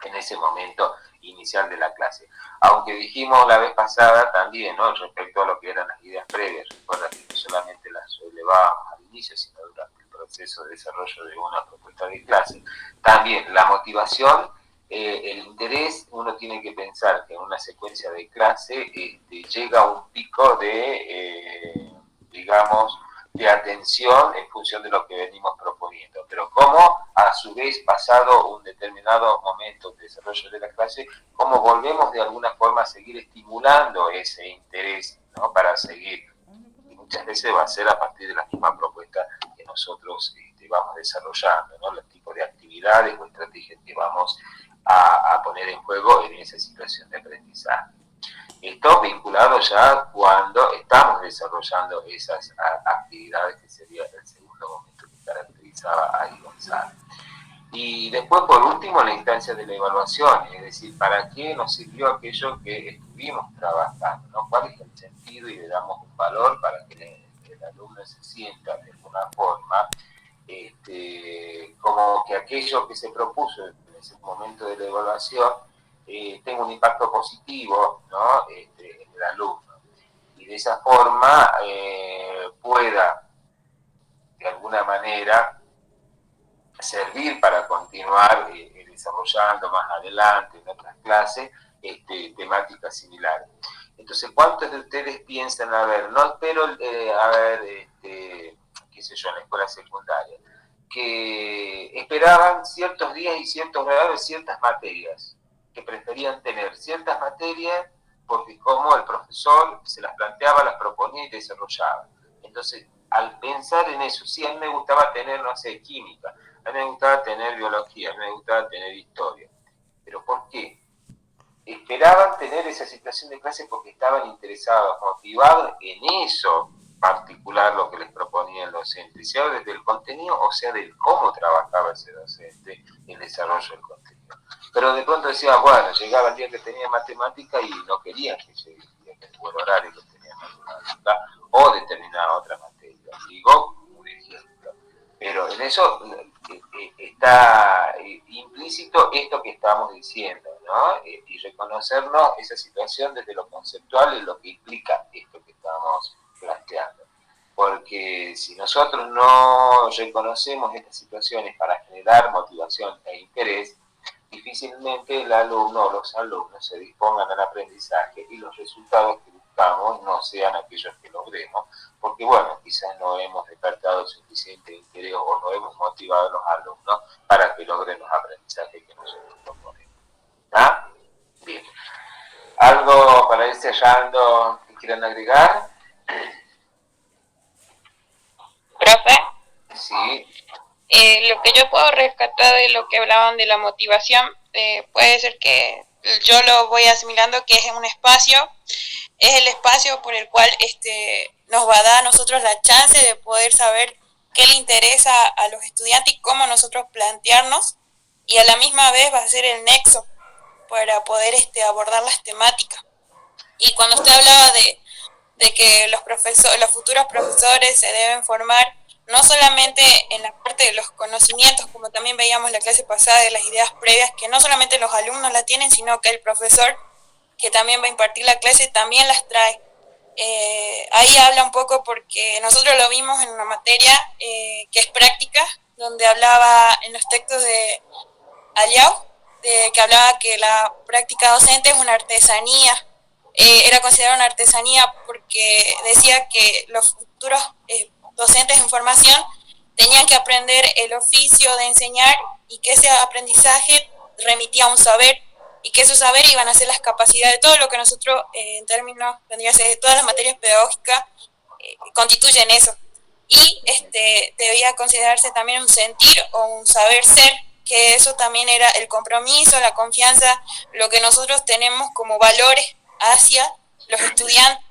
En ese momento inicial de la clase. Aunque dijimos la vez pasada también, ¿no? Respecto a lo que eran las ideas previas, recuerda que no solamente las elevábamos al inicio, sino durante el proceso de desarrollo de una propuesta de clase. También la motivación, el interés, uno tiene que pensar que en una secuencia de clase llega a un pico de, digamos, de atención en función de lo que venimos proponiendo, pero cómo a su vez, pasado un determinado momento de desarrollo de la clase, cómo volvemos de alguna forma a seguir estimulando ese interés, ¿no? Para seguir, y muchas veces va a ser a partir de la misma propuesta que nosotros vamos desarrollando, ¿no? Los tipos de actividades o estrategias que vamos a poner en juego en esa situación de aprendizaje. Esto vinculado ya cuando estamos desarrollando esas actividades, que sería el segundo momento que caracterizaba ahí Gonzalo. Y después, por último, la instancia de la evaluación, es decir, ¿para qué nos sirvió aquello que estuvimos trabajando, ¿no? ¿Cuál es el sentido? Y le damos un valor para que el alumno se sienta de alguna forma como que aquello que se propuso en ese momento de la evaluación tenga un impacto positivo, ¿no? En el alumno. Y de esa forma pueda, de alguna manera, servir para continuar desarrollando más adelante en otras clases temáticas similares. Entonces, ¿cuántos de ustedes piensan, a ver, no espero, qué sé yo, en la escuela secundaria, que esperaban ciertos días y ciertos horarios, ciertas materias, que preferían tener ciertas materias porque como el profesor se las planteaba, las proponía y desarrollaba? Entonces, al pensar en eso, sí, a mí me gustaba tener, no sé, química, a mí me gustaba tener biología, a mí me gustaba tener historia. ¿Pero por qué? Esperaban tener esa situación de clase porque estaban interesados, motivados en eso, particular lo que les proponía el docente, sea desde el contenido o sea del cómo trabajaba ese docente el desarrollo del contenido. Pero de pronto decía, bueno, llegaba el día que tenía matemática y no querían que llegue el día que el horario que tenía matemática o determinada otra materia. Digo, un ejemplo. Pero en eso está implícito esto que estamos diciendo, ¿no? Y reconocernos esa situación desde lo conceptual y lo que implica esto que estamos planteando. Porque si nosotros no reconocemos estas situaciones para generar motivación e interés, difícilmente el alumno o los alumnos se dispongan al aprendizaje y los resultados que buscamos no sean aquellos que logremos, porque bueno, quizás no hemos despertado suficiente interés o no hemos motivado a los alumnos para que logren los aprendizajes que nosotros proponemos. ¿Ah? Bien. ¿Algo para ir cerrando que quieran agregar? Profe, Sí. lo que yo puedo rescatar de lo que hablaban de la motivación, puede ser que yo lo voy asimilando que es un espacio, es el espacio por el cual nos va a dar a nosotros la chance de poder saber qué le interesa a los estudiantes y cómo nosotros plantearnos, y a la misma vez va a ser el nexo para poder abordar las temáticas. Y cuando usted hablaba de que los futuros profesores se deben formar no solamente en la parte de los conocimientos, como también veíamos la clase pasada de las ideas previas, que no solamente los alumnos las tienen, sino que el profesor que también va a impartir la clase también las trae. Ahí habla un poco porque nosotros lo vimos en una materia que es práctica, donde hablaba en los textos de Aliao, que hablaba que la práctica docente es una artesanía, era considerada una artesanía porque decía que los futuros docentes en formación tenían que aprender el oficio de enseñar y que ese aprendizaje remitía a un saber y que esos saberes iban a ser las capacidades, todo lo que nosotros en términos, tendría que ser todas las materias pedagógicas constituyen eso. Y debía considerarse también un sentir o un saber ser, que eso también era el compromiso, la confianza, lo que nosotros tenemos como valores hacia los estudiantes,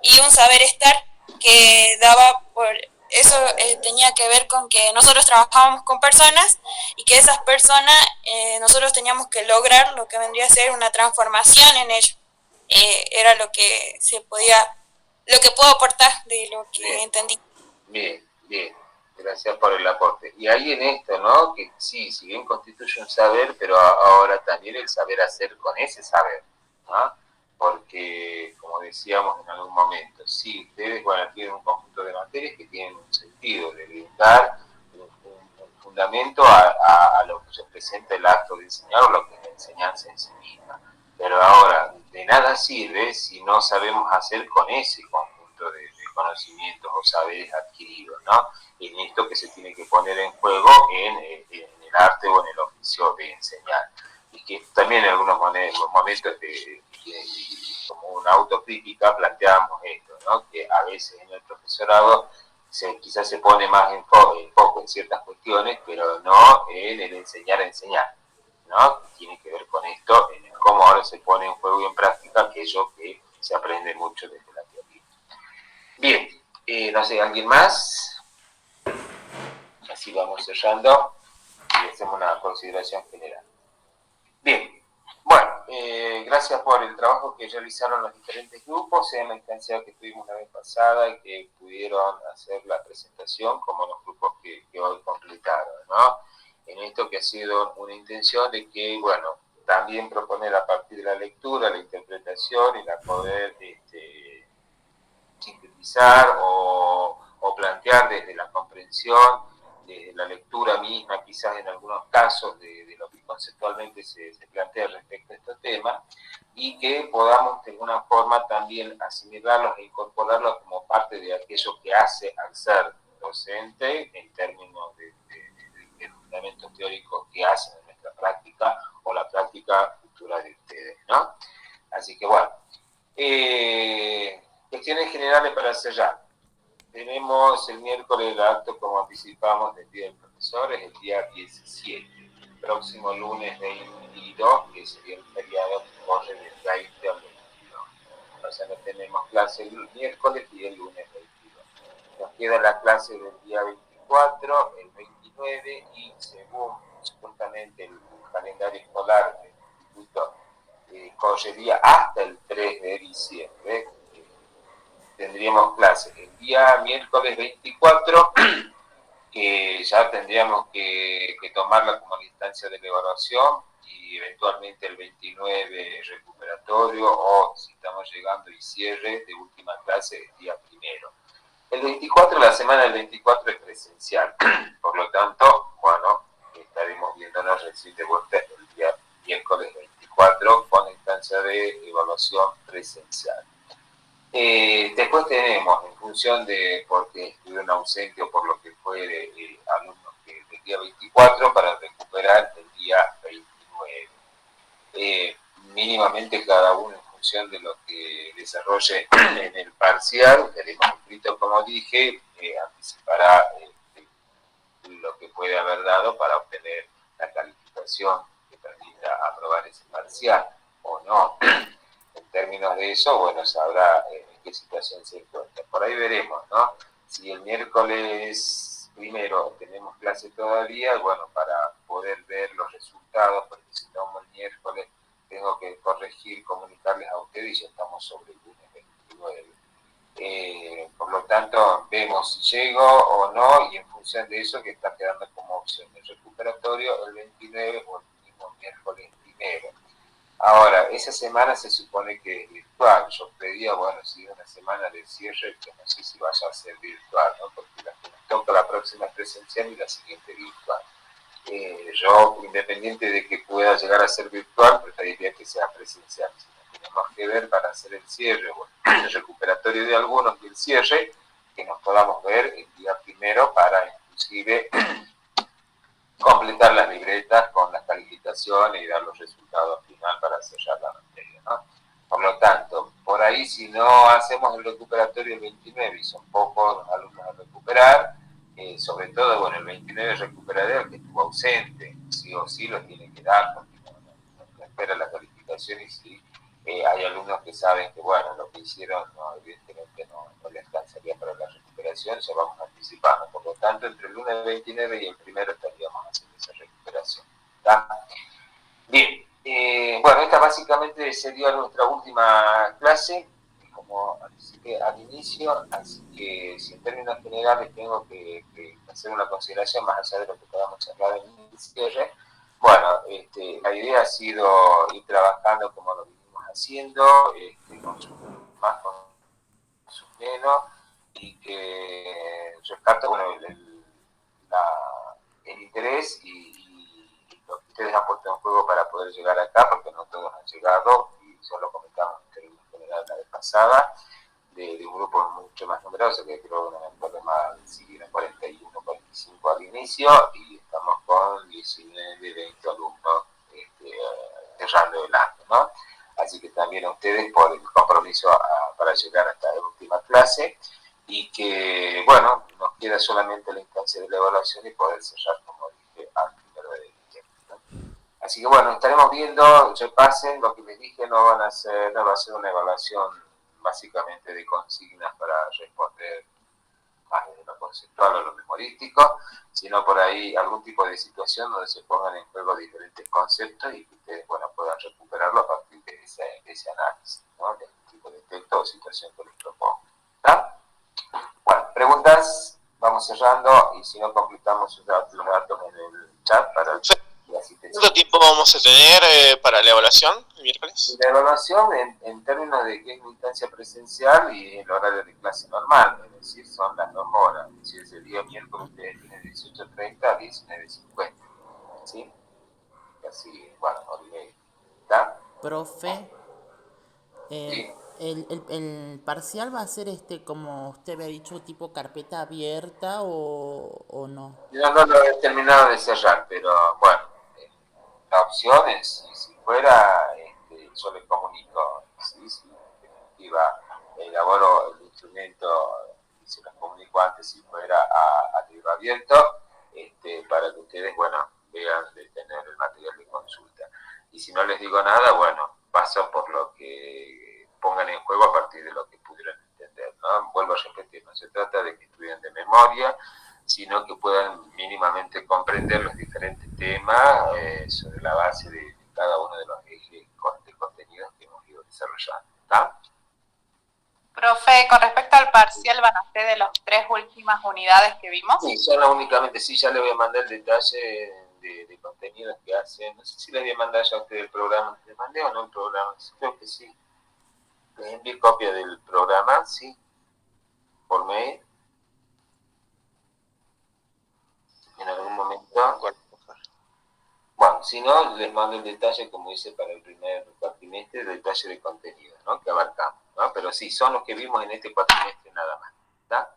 y un saber estar que daba por eso, tenía que ver con que nosotros trabajábamos con personas y que esas personas nosotros teníamos que lograr lo que vendría a ser una transformación en ellos. Era lo que lo que puedo aportar de lo que Bien. entendí. Bien, bien. Gracias por el aporte. Y ahí en esto, ¿no? Que sí, si bien constituye un saber, pero ahora también el saber hacer con ese saber, ¿no? Porque, como decíamos en algún momento, sí, ustedes, bueno, tienen un conjunto de materias que tienen un sentido, de dar un fundamento a lo que representa el acto de enseñar o lo que es la enseñanza en sí misma. Pero ahora, de nada sirve si no sabemos hacer con ese conjunto de conocimientos o saberes adquiridos, ¿no? En esto que se tiene que poner en juego en el arte o en el oficio de enseñar. Y que también en algunos momentos como una autocrítica planteamos esto, ¿no? Que a veces en el profesorado quizás se pone más en foco en ciertas cuestiones, pero no en el enseñar a enseñar, ¿no? Tiene que ver con esto, en cómo ahora se pone en juego y en práctica aquello que se aprende mucho desde la teoría. Bien, no sé, ¿alguien más? Así vamos cerrando y hacemos una consideración general. Bien, bueno, gracias por el trabajo que realizaron los diferentes grupos, sea en la instancia que tuvimos la vez pasada y que pudieron hacer la presentación, como los grupos que hoy completaron, ¿no? En esto que ha sido una intención de que, bueno, también proponer a partir de la lectura, la interpretación y la poder sintetizar o plantear desde la comprensión, desde la lectura misma, quizás en algunos casos de lo que conceptualmente se plantea respecto a estos temas, y que podamos de alguna forma también asimilarlos e incorporarlos como parte de aquello que hace al ser docente en términos de fundamentos teóricos que hacen en nuestra práctica o la práctica futura de ustedes, ¿no? Así que bueno, cuestiones generales para cerrar. Tenemos el miércoles el acto, como anticipamos, del Día del Profesor, es el día 17. El próximo lunes 22, que sería el feriado que corre del 20 al 22. O sea, no tenemos clase el miércoles y el lunes 22. nos queda la clase del día 24, el 29, y según supuestamente el calendario escolar del instituto correría hasta el 3 de diciembre. Tendríamos clase el día miércoles 24, que ya tendríamos que tomarla como la instancia de la evaluación, y eventualmente el 29 recuperatorio, o si estamos llegando y cierre de última clase el día primero. El 24, la semana del 24 es presencial, por lo tanto, bueno, estaremos viéndonos recién de vuelta el día miércoles 24 con la instancia de evaluación presencial. Después tenemos, en función de porque estuvieron ausentes o por lo que fuere, alumnos que del día 24 para recuperar el día 29. Mínimamente cada uno en función de lo que desarrolle en el parcial, el escrito, como dije, anticipará lo que puede haber dado para obtener la calificación que permita aprobar ese parcial o no. En términos de eso, bueno, sabrá en qué situación se encuentra. Por ahí veremos, ¿no? Si el miércoles primero tenemos clase todavía, bueno, para poder ver los resultados, porque si no, el miércoles tengo que corregir, comunicarles a ustedes y ya estamos sobre el lunes 29. Por lo tanto, vemos si llego o no, y en función de eso que está quedando como opción el recuperatorio el 29 o el mismo miércoles primero. Ahora, esa semana se supone que es virtual. Yo pedía, bueno, si una semana de cierre, que no sé si vaya a ser virtual, ¿no? Porque la que nos toca la próxima es presencial y la siguiente virtual. Yo, independiente de que pueda llegar a ser virtual, preferiría que sea presencial. Si no tenemos que ver para hacer el cierre o el recuperatorio de algunos y el cierre, que nos podamos ver el día primero para inclusive completar las libretas con las calificaciones y dar los resultados final para sellar la materia, ¿no? Por lo tanto, por ahí si no hacemos el recuperatorio el 29 y son pocos los alumnos a recuperar, sobre todo, bueno, el 29 recuperará el que estuvo ausente, sí o sí lo tiene que dar, porque no espera la calificación, y sí hay alumnos que saben que, bueno, lo que hicieron no, evidentemente no les alcanzaría para la recuperación, ya vamos anticipando. Por lo tanto, entre el lunes 29 y el primero estaríamos haciendo esa recuperación. ¿Está? Bien, bueno, esta básicamente sería nuestra última clase, como anticipé al inicio, así que si en términos generales tengo que hacer una consideración más allá de lo que podamos charlar en el cierre. Bueno, la idea ha sido ir trabajando como lo venimos haciendo, con más, con sus menos, y que rescato, bueno, el interés y lo que ustedes han puesto en juego para poder llegar acá, porque no todos han llegado, y ya lo comentamos en términos generales la vez pasada, de un grupo mucho más numeroso, que creo que un problema siguieron 41, 45 al inicio, y estamos con 19, 20 alumnos cerrando el año, ¿no? Así que también a ustedes por el compromiso para llegar hasta la última clase, y que, bueno, nos queda solamente la instancia de la evaluación y poder cerrar, como dije, al primero de diciembre, ¿no? Así que, bueno, estaremos viendo, repasen lo que les dije, no va a ser una evaluación básicamente de consignas para responder más de lo conceptual o lo memorístico, sino por ahí algún tipo de situación donde se pongan en juego diferentes conceptos y que ustedes, bueno, puedan recuperarlo a partir de ese análisis, ¿no? Del tipo de texto o situación que les propongo. ¿Está? Bueno, preguntas, vamos cerrando, y si no completamos los datos en el chat para la asistencia. ¿Cuánto tiempo vamos a tener para la evaluación el miércoles? La evaluación en términos de que es una instancia presencial y el horario de clase normal, es decir, son las 2 horas. Es decir, ese día miércoles tiene 18:30 a 19:50, ¿sí? Así, bueno, hora y media. ¿Está? Profe, Sí. el parcial va a ser como usted había dicho, tipo carpeta abierta o no. Yo no lo he terminado de cerrar, pero bueno, la opción es, si fuera, yo les comunico, ¿sí? Si en definitiva elaboro el instrumento y se los comunico antes si fuera a libro abierto, para que ustedes, bueno, vean de tener el material de consulta. Y si no les digo nada, bueno, paso por lo que pongan en juego a partir de lo que pudieron entender, ¿no? ¿no? Vuelvo a repetir, no se trata de que estudien de memoria, sino que puedan mínimamente comprender los diferentes temas sobre la base de cada uno de los ejes de contenidos que hemos ido desarrollando. ¿Está? Profe, con respecto al parcial, ¿van a ser de las 3 últimas unidades que vimos? Sí, son únicamente, sí, ya le voy a mandar el detalle de contenidos que hacen. No sé si les voy a mandar ya a ustedes el programa. ¿Les mandé o no el programa? Creo que sí. Les envié copia del programa, sí, por mail. En algún momento. Bueno, si no, les mando el detalle, como hice para el primer cuatrimestre, el detalle de contenido, ¿no? Que abarcamos, ¿no? Pero sí, son los que vimos en este cuatrimestre nada más, ¿está?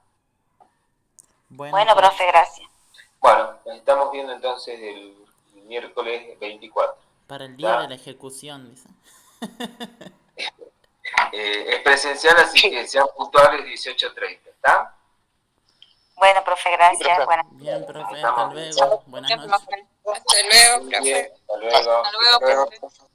Bueno, profe, gracias. Bueno, nos estamos viendo entonces el miércoles 24. Para el día de la ejecución, dice. Es presencial, así que sean puntuales 18:30, ¿está? Bueno, profe, gracias. Bien, profe, hasta luego. Buenas noches. Hasta luego, profe. Hasta luego. Hasta luego, profe.